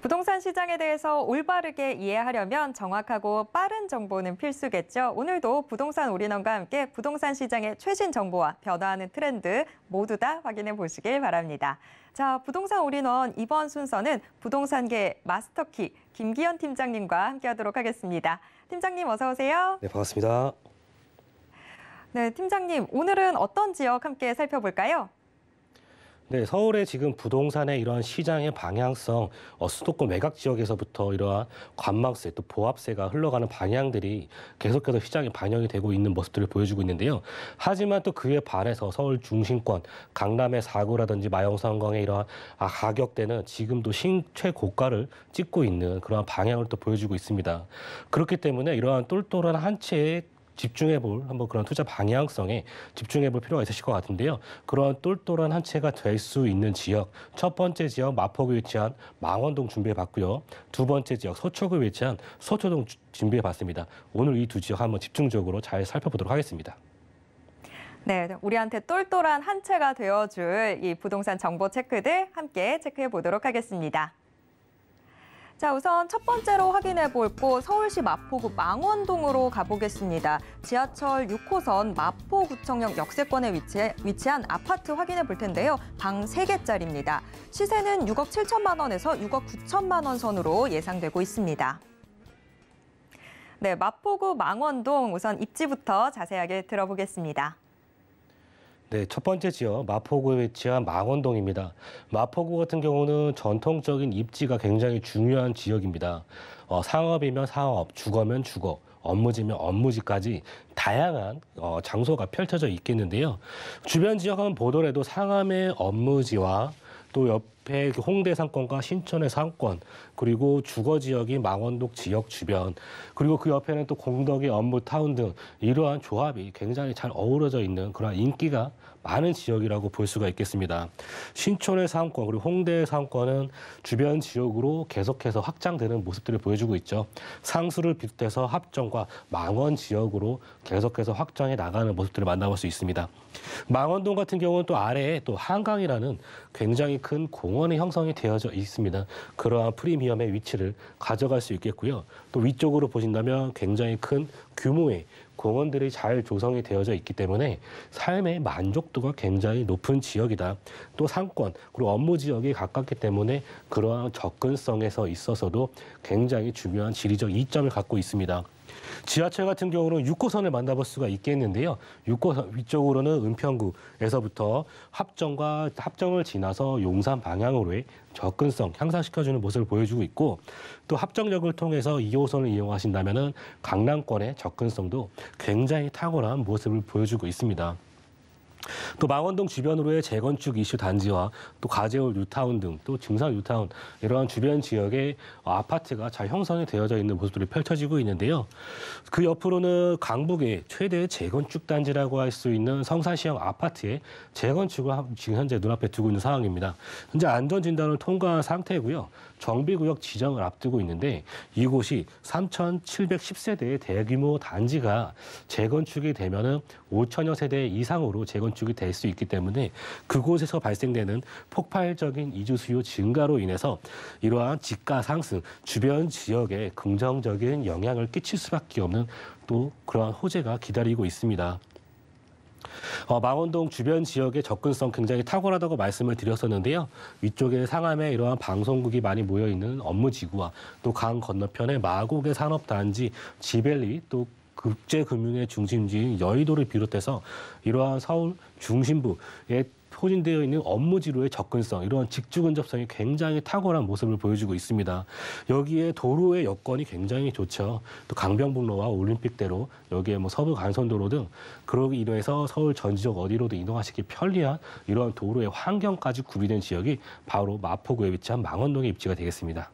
부동산 시장에 대해서 올바르게 이해하려면 정확하고 빠른 정보는 필수겠죠. 오늘도 부동산 올인원과 함께 부동산 시장의 최신 정보와 변화하는 트렌드 모두 다 확인해 보시길 바랍니다. 자, 부동산 올인원 이번 순서는 부동산계 마스터키 김기현 팀장님과 함께하도록 하겠습니다. 팀장님 어서 오세요. 네, 반갑습니다. 네, 팀장님 오늘은 어떤 지역 함께 살펴볼까요? 네, 서울의 지금 부동산의 이러한 시장의 방향성, 수도권 외곽 지역에서부터 이러한 관망세 또 보합세가 흘러가는 방향들이 계속해서 시장에 반영이 되고 있는 모습들을 보여주고 있는데요. 하지만 또 그에 반해서 서울 중심권, 강남의 4구라든지 마영상권의 이러한 가격대는 지금도 최고가를 찍고 있는 그러한 방향을 또 보여주고 있습니다. 그렇기 때문에 이러한 똘똘한 한 채의 집중해볼 한번 그런 투자 방향성에 집중해볼 필요가 있으실 것 같은데요. 그런 똘똘한 한 채가 될 수 있는 지역, 첫 번째 지역 마포구에 위치한 망원동 준비해봤고요. 두 번째 지역 서초구에 위치한 서초동 준비해봤습니다. 오늘 이 두 지역 한번 집중적으로 잘 살펴보도록 하겠습니다. 네, 우리한테 똘똘한 한 채가 되어줄 이 부동산 정보 체크들 함께 체크해 보도록 하겠습니다. 자, 우선 첫 번째로 확인해 볼 곳 서울시 마포구 망원동으로 가보겠습니다. 지하철 6호선 마포구청역 역세권에 위치한 아파트 확인해 볼 텐데요. 방 3개짜리입니다. 시세는 6억 7천만 원에서 6억 9천만 원 선으로 예상되고 있습니다. 네, 마포구 망원동 우선 입지부터 자세하게 들어보겠습니다. 네, 첫 번째 지역 마포구에 위치한 망원동입니다. 마포구 같은 경우는 전통적인 입지가 굉장히 중요한 지역입니다. 상업이면 상업, 주거면 주거, 업무지면 업무지까지 다양한 장소가 펼쳐져 있겠는데요. 주변 지역 한번 보더라도 상암의 업무지와 또 옆에 홍대 상권과 신촌의 상권, 그리고 주거 지역인 망원동 지역 주변, 그리고 그 옆에는 또 공덕의 업무타운 등 이러한 조합이 굉장히 잘 어우러져 있는 그런 인기가 많은 지역이라고 볼 수가 있겠습니다. 신촌의 상권 그리고 홍대의 상권은 주변 지역으로 계속해서 확장되는 모습들을 보여주고 있죠. 상수를 비롯해서 합정과 망원 지역으로 계속해서 확장해 나가는 모습들을 만나볼 수 있습니다. 망원동 같은 경우는 또 아래에 또 한강이라는 굉장히 큰 공원이 형성이 되어져 있습니다. 그러한 프리미엄의 위치를 가져갈 수 있겠고요. 또 위쪽으로 보신다면 굉장히 큰 규모의 공원들이 잘 조성이 되어져 있기 때문에 삶의 만족도가 굉장히 높은 지역이다. 또 상권 그리고 업무 지역이 가깝기 때문에 그러한 접근성에서 있어서도 굉장히 중요한 지리적 이점을 갖고 있습니다. 지하철 같은 경우는 6호선을 만나볼 수가 있겠는데요. 6호선 위쪽으로는 은평구에서부터 합정을 지나서 용산 방향으로의 접근성 향상시켜주는 모습을 보여주고 있고, 또 합정역을 통해서 2호선을 이용하신다면은 강남권의 접근성도 굉장히 탁월한 모습을 보여주고 있습니다. 또 망원동 주변으로의 재건축 이슈 단지와 또 가재울 뉴타운 등 또 증산 뉴타운 이러한 주변 지역의 아파트가 잘 형성이 되어져 있는 모습들이 펼쳐지고 있는데요. 그 옆으로는 강북의 최대 재건축 단지라고 할 수 있는 성산시형 아파트의 재건축을 지금 현재 눈앞에 두고 있는 상황입니다. 현재 안전진단을 통과한 상태고요. 정비구역 지정을 앞두고 있는데 이곳이 3,710세대의 대규모 단지가 재건축이 되면은 5천여 세대 이상으로 재건축이 될 수 있기 때문에 그곳에서 발생되는 폭발적인 이주 수요 증가로 인해서 이러한 집가 상승, 주변 지역에 긍정적인 영향을 끼칠 수밖에 없는 또 그러한 호재가 기다리고 있습니다. 망원동 주변 지역의 접근성 굉장히 탁월하다고 말씀을 드렸었는데요. 위쪽에 상암에 이러한 방송국이 많이 모여있는 업무지구와 또 강 건너편에 마곡의 산업단지, 지벨리, 또 국제금융의 중심지인 여의도를 비롯해서 이러한 서울 중심부에 포진되어 있는 업무지로의 접근성, 이러한 직주근접성이 굉장히 탁월한 모습을 보여주고 있습니다. 여기에 도로의 여건이 굉장히 좋죠. 또 강변북로와 올림픽대로, 여기에 서부 간선도로 등 그러고 인해서 서울 전 지역 어디로도 이동하시기 편리한 이러한 도로의 환경까지 구비된 지역이 바로 마포구에 위치한 망원동의 입지가 되겠습니다.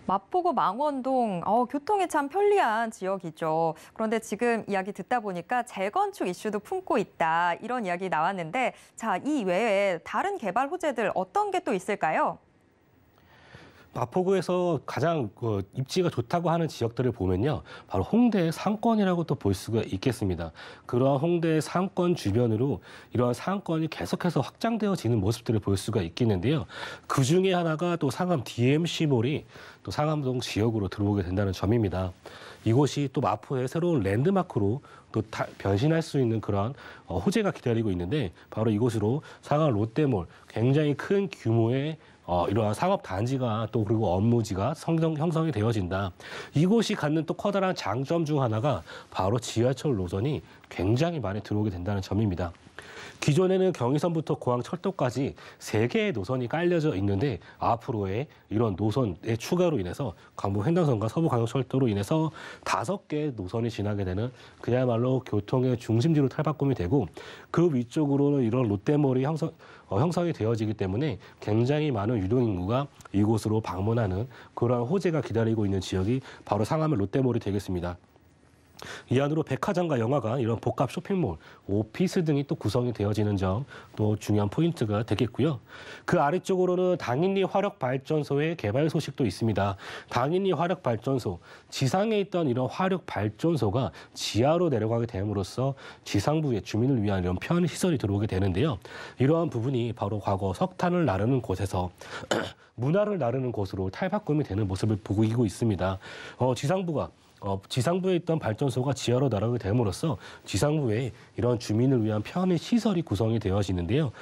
마포구 망원동, 교통이 참 편리한 지역이죠. 그런데 지금 이야기 듣다 보니까 재건축 이슈도 품고 있다, 이런 이야기 나왔는데, 자, 이 외에 다른 개발 호재들 어떤 게 또 있을까요? 마포구에서 가장 입지가 좋다고 하는 지역들을 보면요, 바로 홍대의 상권이라고 또 볼 수가 있겠습니다. 그러한 홍대의 상권 주변으로 이러한 상권이 계속해서 확장되어지는 모습들을 볼 수가 있겠는데요. 그 중에 하나가 또 상암 DMC몰이 또 상암동 지역으로 들어오게 된다는 점입니다. 이곳이 또 마포의 새로운 랜드마크로 또 변신할 수 있는 그런 호재가 기다리고 있는데, 바로 이곳으로 상암 롯데몰, 굉장히 큰 규모의 이러한 상업 단지가 또 그리고 업무지가 형성이 되어진다. 이곳이 갖는 또 커다란 장점 중 하나가 바로 지하철 노선이 굉장히 많이 들어오게 된다는 점입니다. 기존에는 경의선부터 공항철도까지 3개의 노선이 깔려져 있는데 앞으로의 이런 노선의 추가로 인해서 강북횡단선과 서부광역철도로 인해서 5개의 노선이 지나게 되는 그야말로 교통의 중심지로 탈바꿈이 되고 그 위쪽으로는 이런 롯데몰이 형성이 되어지기 때문에 굉장히 많은 유동인구가 이곳으로 방문하는 그러한 호재가 기다리고 있는 지역이 바로 상암의 롯데몰이 되겠습니다. 이 안으로 백화점과 영화관, 이런 복합 쇼핑몰, 오피스 등이 또 구성이 되어지는 점 또 중요한 포인트가 되겠고요. 그 아래쪽으로는 당인리 화력발전소의 개발 소식도 있습니다. 당인리 화력발전소, 지상에 있던 이런 화력발전소가 지하로 내려가게 됨으로써 지상부의 주민을 위한 이런 편의시설이 들어오게 되는데요. 이러한 부분이 바로 과거 석탄을 나르는 곳에서 문화를 나르는 곳으로 탈바꿈이 되는 모습을 보이고 있습니다. 지상부에 있던 발전소가 지하로 날아가게 됨으로써 지상부에 이런 주민을 위한 편의 시설이 구성이 되어지는데요.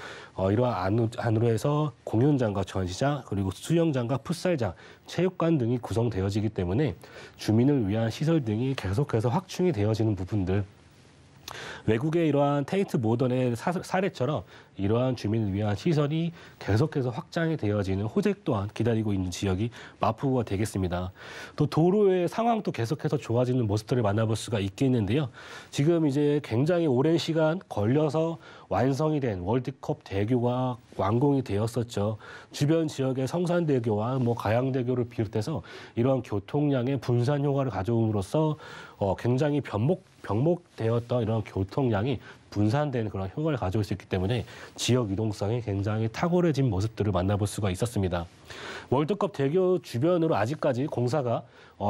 이러한 안으로 해서 공연장과 전시장, 그리고 수영장과 풋살장, 체육관 등이 구성되어지기 때문에 주민을 위한 시설 등이 계속해서 확충이 되어지는 부분들, 외국의 이러한 테이트 모던의 사례처럼 이러한 주민을 위한 시설이 계속해서 확장이 되어지는 호재 또한 기다리고 있는 지역이 마포구가 되겠습니다. 또 도로의 상황도 계속해서 좋아지는 모습들을 만나볼 수가 있겠는데요. 지금 이제 굉장히 오랜 시간 걸려서 완성이 된 월드컵 대교가 완공이 되었었죠. 주변 지역의 성산대교와 가양대교를 비롯해서 이러한 교통량의 분산 효과를 가져옴으로써 굉장히 병목되었던 이런 교통량이 분산되는 그런 효과를 가져올 수 있기 때문에 지역 이동성이 굉장히 탁월해진 모습들을 만나볼 수가 있었습니다. 월드컵 대교 주변으로 아직까지 공사가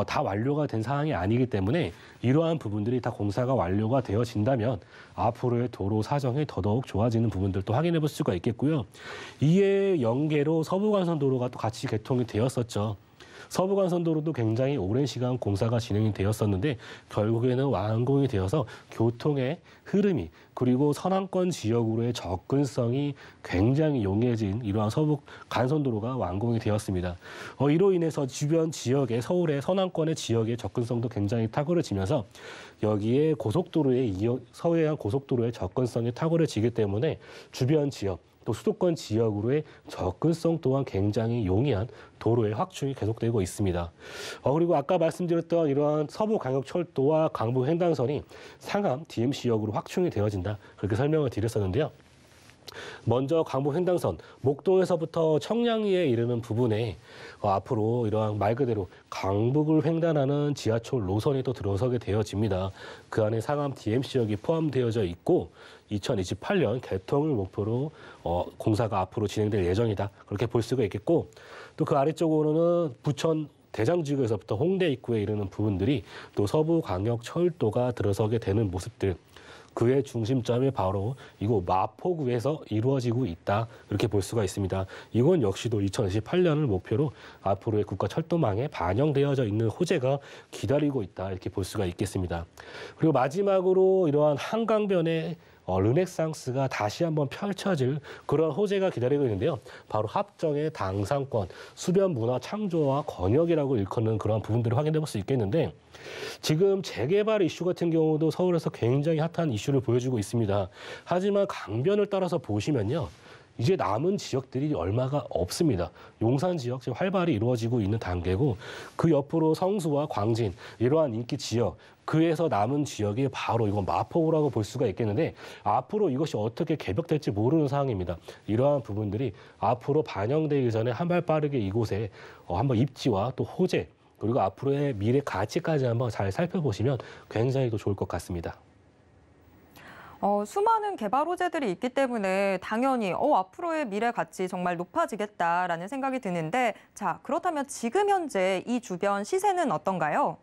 다 완료가 된 상황이 아니기 때문에 이러한 부분들이 다 공사가 완료가 되어진다면 앞으로의 도로 사정이 더더욱 좋아지는 부분들도 확인해 볼 수가 있겠고요. 이에 연계로 서부간선도로가 또 같이 개통이 되었었죠. 서부간선도로도 굉장히 오랜 시간 공사가 진행이 되었었는데 결국에는 완공이 되어서 교통의 흐름이 그리고 서남권 지역으로의 접근성이 굉장히 용이해진 이러한 서부간선도로가 완공이 되었습니다. 이로 인해서 주변 지역의 서울의 서남권의 지역의 접근성도 굉장히 탁월해지면서 여기에 서해안 고속도로의 접근성이 탁월해지기 때문에 주변 지역 또 수도권 지역으로의 접근성 또한 굉장히 용이한 도로의 확충이 계속되고 있습니다. 그리고 아까 말씀드렸던 이러한 서부광역철도와 강북횡단선이 상암 DMC역으로 확충이 되어진다, 그렇게 설명을 드렸었는데요. 먼저 강북횡단선 목동에서부터 청량리에 이르는 부분에 앞으로 이러한 말 그대로 강북을 횡단하는 지하철 노선이 또 들어서게 되어집니다. 그 안에 상암 DMC역이 포함되어져 있고 2028년 개통을 목표로 공사가 앞으로 진행될 예정이다, 그렇게 볼 수가 있겠고, 또 그 아래쪽으로는 부천 대장지구에서부터 홍대 입구에 이르는 부분들이 또 서부광역철도가 들어서게 되는 모습들, 그의 중심점이 바로 이곳 마포구에서 이루어지고 있다, 이렇게 볼 수가 있습니다. 이건 역시도 2028년을 목표로 앞으로의 국가철도망에 반영되어져 있는 호재가 기다리고 있다, 이렇게 볼 수가 있겠습니다. 그리고 마지막으로 이러한 한강변의 르네상스가 다시 한번 펼쳐질 그런 호재가 기다리고 있는데요. 바로 합정의 당상권, 수변 문화 창조와 권역이라고 일컫는 그런 부분들을 확인해 볼 수 있겠는데, 지금 재개발 이슈 같은 경우도 서울에서 굉장히 핫한 이슈를 보여주고 있습니다. 하지만 강변을 따라서 보시면요, 이제 남은 지역들이 얼마가 없습니다. 용산 지역 지금 활발히 이루어지고 있는 단계고, 그 옆으로 성수와 광진, 이러한 인기 지역, 그에서 남은 지역이 바로 이건 마포구라고 볼 수가 있겠는데, 앞으로 이것이 어떻게 개벽될지 모르는 상황입니다. 이러한 부분들이 앞으로 반영되기 전에 한 발 빠르게 이곳에 한번 입지와 또 호재, 그리고 앞으로의 미래 가치까지 한번 잘 살펴보시면 굉장히 더 좋을 것 같습니다. 수많은 개발 호재들이 있기 때문에 당연히 앞으로의 미래 가치 정말 높아지겠다라는 생각이 드는데, 자, 그렇다면 지금 현재 이 주변 시세는 어떤가요?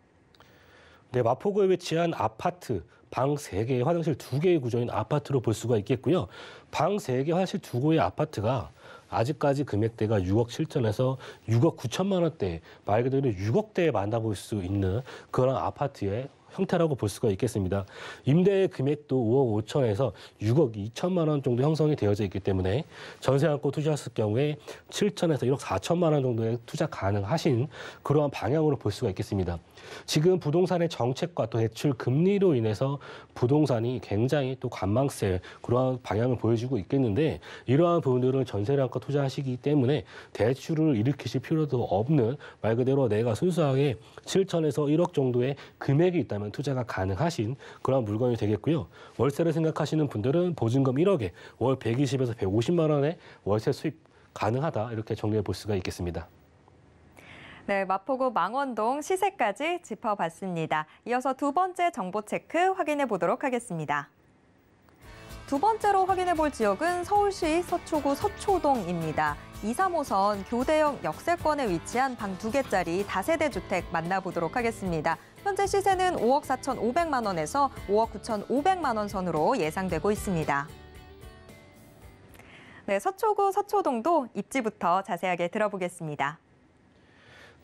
네, 마포구에 위치한 아파트, 방 3개, 화장실 2개의 구조인 아파트로 볼 수가 있겠고요. 방 3개, 화장실 2개의 아파트가 아직까지 금액대가 6억 7천에서 6억 9천만 원대, 말 그대로 6억대에 만나볼 수 있는 그런 아파트의 형태라고 볼 수가 있겠습니다. 임대 금액도 5억 5천에서 6억 2천만 원 정도 형성이 되어져 있기 때문에 전세 안고 투자했을 경우에 7천에서 1억 4천만 원 정도의 투자 가능하신 그러한 방향으로 볼 수가 있겠습니다. 지금 부동산의 정책과 또 대출 금리로 인해서 부동산이 굉장히 또 관망세 그러한 방향을 보여주고 있겠는데 이러한 부분들은 전세를 안고 투자하시기 때문에 대출을 일으키실 필요도 없는 말 그대로 내가 순수하게 7천에서 1억 정도의 금액이 있다면 투자가 가능하신 그런 물건이 되겠고요. 월세를 생각하시는 분들은 보증금 1억에 월 120에서 150만 원의 월세 수입 가능하다 이렇게 정리해 볼 수가 있겠습니다. 네, 마포구 망원동 시세까지 짚어봤습니다. 이어서 두 번째 정보 체크 확인해 보도록 하겠습니다. 두 번째로 확인해 볼 지역은 서울시 서초구 서초동입니다. 2, 3호선 교대역 역세권에 위치한 방 2개짜리 다세대 주택 만나보도록 하겠습니다. 현재 시세는 5억 4,500만 원에서 5억 9,500만 원 선으로 예상되고 있습니다. 네, 서초구 서초동도 입지부터 자세하게 들어보겠습니다.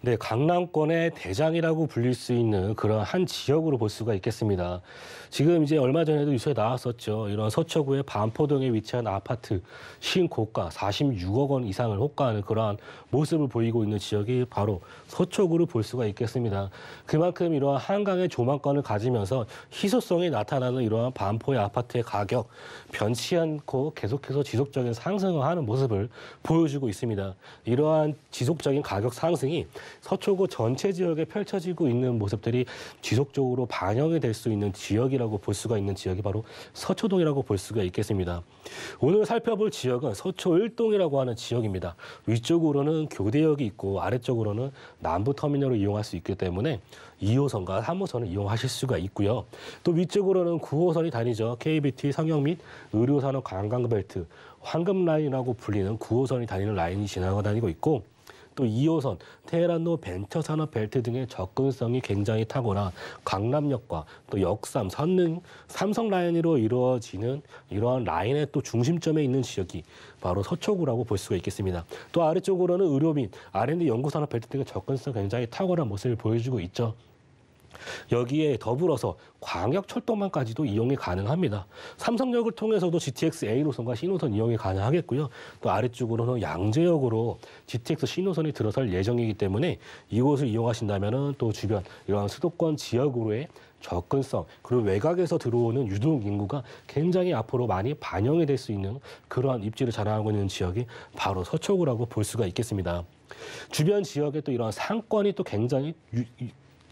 네, 강남권의 대장이라고 불릴 수 있는 그런 한 지역으로 볼 수가 있겠습니다. 지금 이제 얼마 전에도 뉴스에 나왔었죠. 이런 서초구의 반포동에 위치한 아파트 신고가 46억 원 이상을 호가하는 그러한 모습을 보이고 있는 지역이 바로 서초구를 볼 수가 있겠습니다. 그만큼 이러한 한강의 조망권을 가지면서 희소성이 나타나는 이러한 반포의 아파트의 가격 변치 않고 계속해서 지속적인 상승을 하는 모습을 보여주고 있습니다. 이러한 지속적인 가격 상승이 서초구 전체 지역에 펼쳐지고 있는 모습들이 지속적으로 반영이 될 수 있는 지역이라고 볼 수가 있는 지역이 바로 서초동이라고 볼 수가 있겠습니다. 오늘 살펴볼 지역은 서초 1동이라고 하는 지역입니다. 위쪽으로는 교대역이 있고 아래쪽으로는 남부터미널을 이용할 수 있기 때문에 2호선과 3호선을 이용하실 수가 있고요. 또 위쪽으로는 9호선이 다니죠. KBT, 성역 및 의료산업 관광벨트, 황금라인이라고 불리는 9호선이 다니는 라인이 지나가 다니고 있고 또 2호선, 테헤란로 벤처산업 벨트 등의 접근성이 굉장히 탁월한 강남역과 또 역삼, 선릉, 삼성 라인으로 이루어지는 이러한 라인의 또 중심점에 있는 지역이 바로 서초구라고 볼 수가 있겠습니다. 또 아래쪽으로는 의료 및 R&D 연구산업 벨트 등의 접근성 굉장히 탁월한 모습을 보여주고 있죠. 여기에 더불어서 광역철도망까지도 이용이 가능합니다. 삼성역을 통해서도 GTX A 노선과 신호선 이용이 가능하겠고요. 또 아래쪽으로는 양재역으로 GTX 신호선이 들어설 예정이기 때문에 이곳을 이용하신다면 또 주변 이러한 수도권 지역으로의 접근성 그리고 외곽에서 들어오는 유동 인구가 굉장히 앞으로 많이 반영이 될 수 있는 그러한 입지를 자랑하고 있는 지역이 바로 서초구라고 볼 수가 있겠습니다. 주변 지역에 또 이러한 상권이 또 굉장히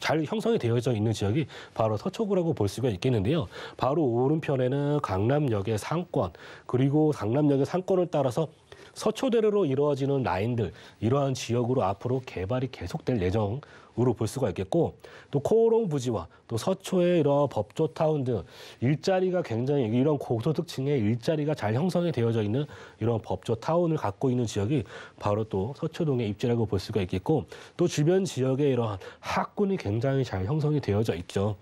잘 형성이 되어져 있는 지역이 바로 서초구라고 볼 수가 있겠는데요. 바로 오른편에는 강남역의 상권, 그리고 강남역의 상권을 따라서 서초대로로 이루어지는 라인들, 이러한 지역으로 앞으로 개발이 계속될 예정으로 볼 수가 있겠고, 또 코오롱 부지와 또 서초의 이런 법조타운 등 일자리가 굉장히 이런 고소득층의 일자리가 잘 형성이 되어져 있는 이런 법조타운을 갖고 있는 지역이 바로 또 서초동의 입지라고 볼 수가 있겠고, 또 주변 지역에 이러한 학군이 굉장히 잘 형성이 되어져 있죠.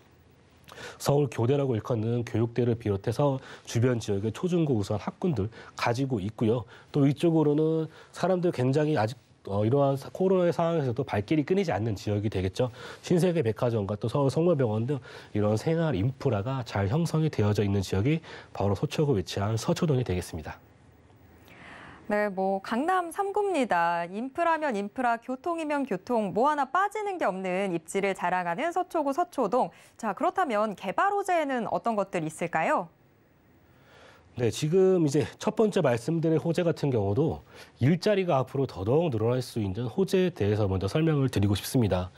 서울 교대라고 일컫는 교육대를 비롯해서 주변 지역의 초중고 우수한 학군들 가지고 있고요. 또 위쪽으로는 사람들 굉장히 아직 이러한 코로나의 상황에서도 발길이 끊이지 않는 지역이 되겠죠. 신세계 백화점과 또 서울 성모병원 등 이런 생활 인프라가 잘 형성이 되어져 있는 지역이 바로 서초구 위치한 서초동이 되겠습니다. 네, 강남 3구입니다. 인프라면 인프라, 교통이면 교통, 뭐 하나 빠지는 게 없는 입지를 자랑하는 서초구 서초동. 자, 그렇다면 개발 호재에는 어떤 것들이 있을까요? 네, 지금 이제 첫 번째 말씀드린 호재 같은 경우도 일자리가 앞으로 더더욱 늘어날 수 있는 호재에 대해서 먼저 설명을 드리고 싶습니다.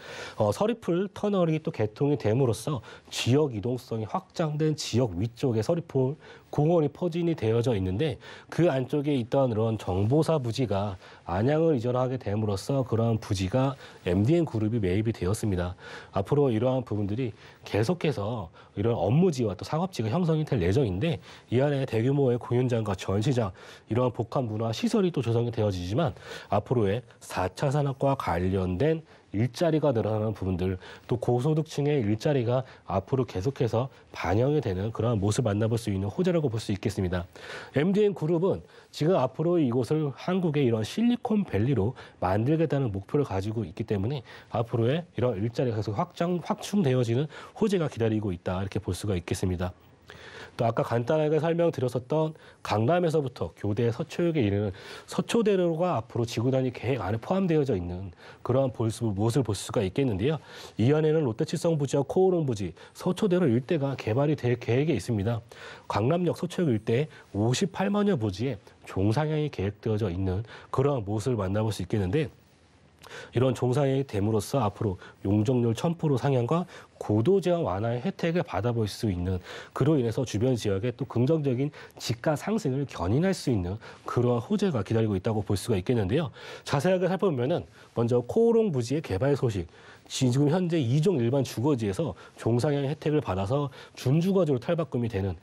서리풀 터널이 또 개통이 됨으로써 지역 이동성이 확장된 지역 위쪽에 서리풀 공원이 포진이 되어져 있는데 그 안쪽에 있던 이런 정보사 부지가 안양을 이전하게 됨으로써 그러한 부지가 MDN 그룹이 매입이 되었습니다. 앞으로 이러한 부분들이 계속해서 이런 업무지와 또 상업지가 형성이 될 예정인데 이 안에 대규모의 공연장과 전시장 이러한 복합 문화 시설이 또 조성이 되어지지만 앞으로의 4차 산업과 관련된 일자리가 늘어나는 부분들, 또 고소득층의 일자리가 앞으로 계속해서 반영이 되는 그런 모습을 만나볼 수 있는 호재라고 볼 수 있겠습니다. MDN그룹은 지금 앞으로 이곳을 한국의 이런 실리콘밸리로 만들겠다는 목표를 가지고 있기 때문에 앞으로의 이런 일자리가 계속 확충되어지는 호재가 기다리고 있다, 이렇게 볼 수가 있겠습니다. 또 아까 간단하게 설명드렸었던 강남에서부터 교대 서초역에 이르는 서초대로가 앞으로 지구단위 계획 안에 포함되어져 있는 그러한 모습을 볼 수가 있겠는데요. 이 안에는 롯데칠성부지와 코오롱부지, 서초대로 일대가 개발이 될 계획에 있습니다. 강남역 서초역 일대에 58만여 부지에 종상향이 계획되어져 있는 그러한 모습을 만나볼 수 있겠는데, 이런 종상향이 됨으로써 앞으로 용적률 1000% 상향과 고도 제한 완화의 혜택을 받아볼 수 있는, 그로 인해서 주변 지역에 또 긍정적인 지가 상승을 견인할 수 있는 그러한 호재가 기다리고 있다고 볼 수가 있겠는데요. 자세하게 살펴보면은 먼저 코오롱 부지의 개발 소식. 지금 현재 2종 일반 주거지에서 종상향 혜택을 받아서 준주거지로 탈바꿈이 되는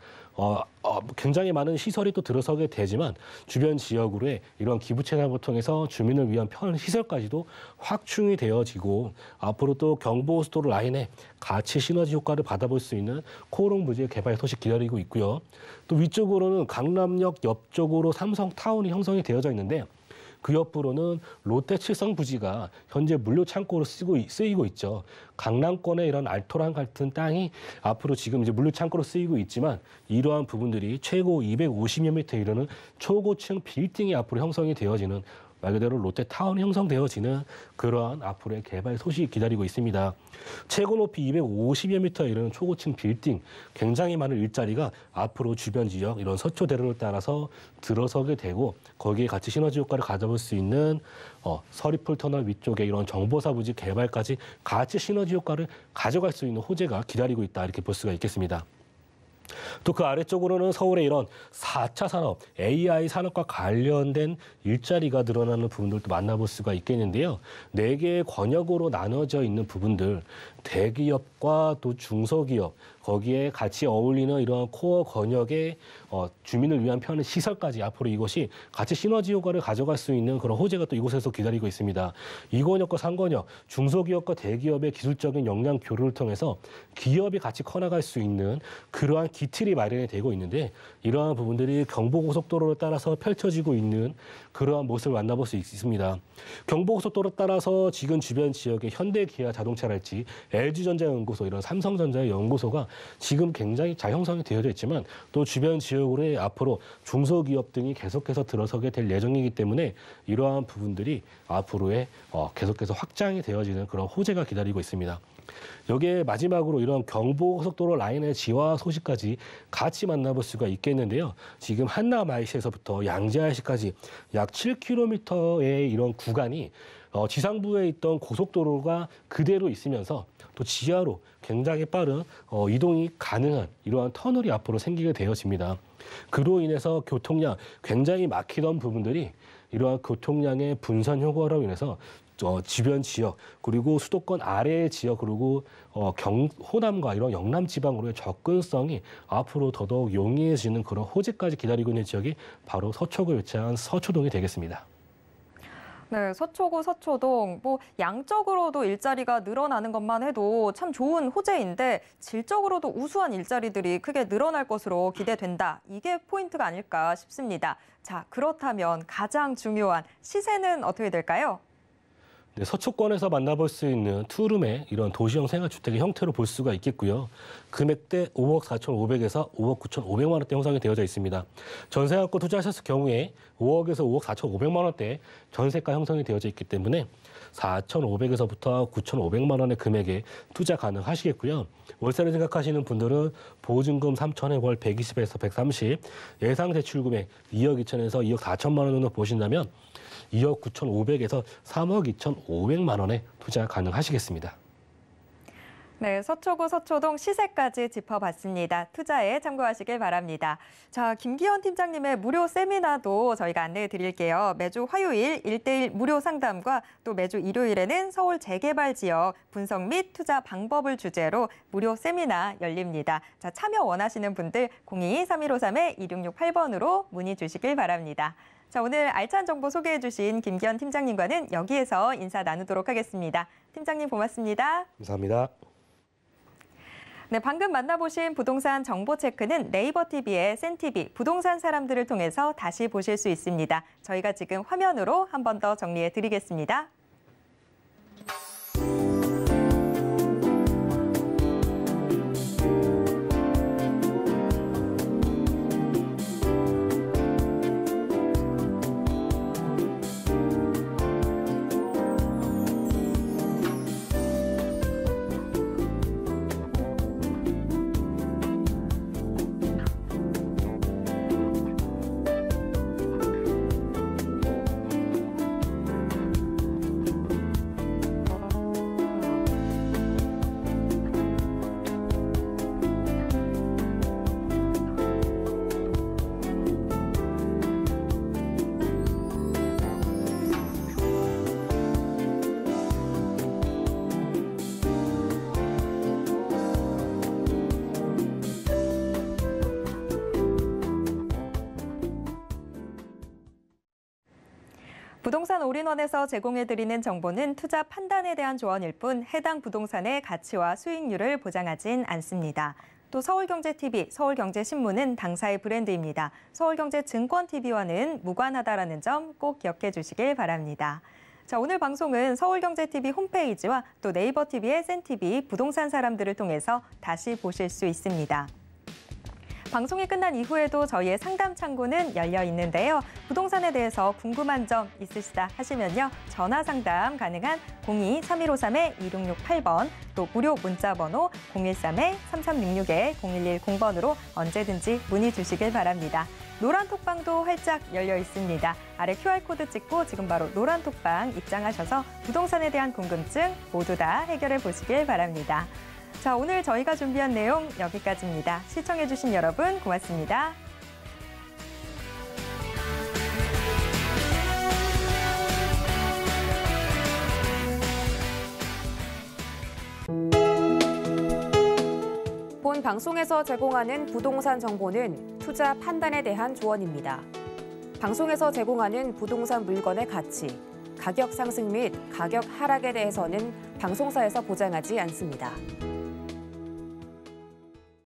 굉장히 많은 시설이 또 들어서게 되지만, 주변 지역으로의 이런 기부 채납을 통해서 주민을 위한 편 시설까지도 확충이 되어지고, 앞으로 또 경부고속도로 라인에 같이 시너지 효과를 받아볼 수 있는 코오롱 부지의 개발 소식 기다리고 있고요. 또 위쪽으로는 강남역 옆쪽으로 삼성타운이 형성이 되어져 있는데, 그 옆으로는 롯데칠성 부지가 현재 물류 창고로 쓰이고 있죠. 강남권의 이런 알토란 같은 땅이 앞으로 지금 이제 물류 창고로 쓰이고 있지만, 이러한 부분들이 최고 250여 미터에 이르는 초고층 빌딩이 앞으로 형성이 되어지는, 말 그대로 롯데타운이 형성되어지는 그러한 앞으로의 개발 소식이 기다리고 있습니다. 최고 높이 250여 미터에 이르는 초고층 빌딩, 굉장히 많은 일자리가 앞으로 주변 지역 이런 서초대로를 따라서 들어서게 되고, 거기에 같이 시너지 효과를 가져볼 수 있는 서리풀터널 위쪽에 이런 정보사 부지 개발까지 같이 시너지 효과를 가져갈 수 있는 호재가 기다리고 있다, 이렇게 볼 수가 있겠습니다. 또 그 아래쪽으로는 서울의 이런 4차 산업, AI 산업과 관련된 일자리가 늘어나는 부분들도 만나볼 수가 있겠는데요. 4개의 권역으로 나눠져 있는 부분들, 대기업과 또 중소기업, 거기에 같이 어울리는 이런 코어 권역의 주민을 위한 편의 시설까지 앞으로 이것이 같이 시너지 효과를 가져갈 수 있는 그런 호재가 또 이곳에서 기다리고 있습니다. 2권역과 3권역, 중소기업과 대기업의 기술적인 역량 교류를 통해서 기업이 같이 커나갈 수 있는 그러한 기틀이 마련이 되고 있는데, 이러한 부분들이 경부고속도로를 따라서 펼쳐지고 있는 그러한 모습을 만나볼 수 있습니다. 경부고속도로를 따라서 지금 주변 지역의 현대기아 자동차랄지 LG전자 연구소, 이런 삼성전자의 연구소가 지금 굉장히 잘 형성이 되어져 있지만, 또 주변 지역으로의 앞으로 중소기업 등이 계속해서 들어서게 될 예정이기 때문에 이러한 부분들이 앞으로의 계속해서 확장이 되어지는 그런 호재가 기다리고 있습니다. 여기에 마지막으로 이런 경부고속도로 라인의 지화 소식까지 같이 만나볼 수가 있겠는데요. 지금 한남IC에서부터 양재IC까지 약 7km의 이런 구간이 지상부에 있던 고속도로가 그대로 있으면서 또 지하로 굉장히 빠른 이동이 가능한 이러한 터널이 앞으로 생기게 되어집니다. 그로 인해서 교통량, 굉장히 막히던 부분들이 이러한 교통량의 분산 효과로 인해서 주변 지역, 그리고 수도권 아래의 지역, 그리고 호남과 이런 영남 지방으로의 접근성이 앞으로 더더욱 용이해지는 그런 호재까지 기다리고 있는 지역이 바로 서초구에 위치한 서초동이 되겠습니다. 네, 서초구, 서초동, 양적으로도 일자리가 늘어나는 것만 해도 참 좋은 호재인데, 질적으로도 우수한 일자리들이 크게 늘어날 것으로 기대된다. 이게 포인트가 아닐까 싶습니다. 자, 그렇다면 가장 중요한 시세는 어떻게 될까요? 네, 서초권에서 만나볼 수 있는 투룸의 이런 도시형 생활주택의 형태로 볼 수가 있겠고요. 금액대 5억 4,500에서 5억 9,500만 원대 형성이 되어져 있습니다. 전세 갖고 투자하셨을 경우에 5억에서 5억 4,500만 원대 전세가 형성이 되어져 있기 때문에 4,500에서부터 9,500만 원의 금액에 투자 가능하시겠고요. 월세를 생각하시는 분들은 보증금 3천에 월 120에서 130, 예상 대출 금액 2억 2천에서 2억 4천만 원 정도 보신다면 2억 9,500에서 3억 2,500만 원에 투자 가능하시겠습니다. 네, 서초구, 서초동 시세까지 짚어봤습니다. 투자에 참고하시길 바랍니다. 자, 김기현 팀장님의 무료 세미나도 저희가 안내해 드릴게요. 매주 화요일 1:1 무료 상담과 또 매주 일요일에는 서울 재개발 지역 분석 및 투자 방법을 주제로 무료 세미나 열립니다. 자, 참여 원하시는 분들 02-3153-2668번으로 문의 주시길 바랍니다. 자, 오늘 알찬 정보 소개해 주신 김기현 팀장님과는 여기에서 인사 나누도록 하겠습니다. 팀장님 고맙습니다. 감사합니다. 네, 방금 만나보신 부동산 정보 체크는 네이버 TV의 센TV 부동산 사람들을 통해서 다시 보실 수 있습니다. 저희가 지금 화면으로 한 번 더 정리해 드리겠습니다. 부동산 올인원에서 제공해드리는 정보는 투자 판단에 대한 조언일 뿐 해당 부동산의 가치와 수익률을 보장하진 않습니다. 또 서울경제TV, 서울경제신문은 당사의 브랜드입니다. 서울경제증권TV와는 무관하다라는 점 꼭 기억해 주시길 바랍니다. 자, 오늘 방송은 서울경제TV 홈페이지와 또 네이버 TV의 센TV 부동산 사람들을 통해서 다시 보실 수 있습니다. 방송이 끝난 이후에도 저희의 상담 창구는 열려 있는데요. 부동산에 대해서 궁금한 점 있으시다 하시면요. 전화 상담 가능한 02-3153-2668번 또 무료 문자 번호 013-3366-0110번으로 언제든지 문의 주시길 바랍니다. 노란 톡방도 활짝 열려 있습니다. 아래 QR코드 찍고 지금 바로 노란 톡방 입장하셔서 부동산에 대한 궁금증 모두 다 해결해 보시길 바랍니다. 자, 오늘 저희가 준비한 내용 여기까지입니다. 시청해주신 여러분 고맙습니다. 본 방송에서 제공하는 부동산 정보는 투자 판단에 대한 조언입니다. 방송에서 제공하는 부동산 물건의 가치, 가격 상승 및 가격 하락에 대해서는 방송사에서 보장하지 않습니다.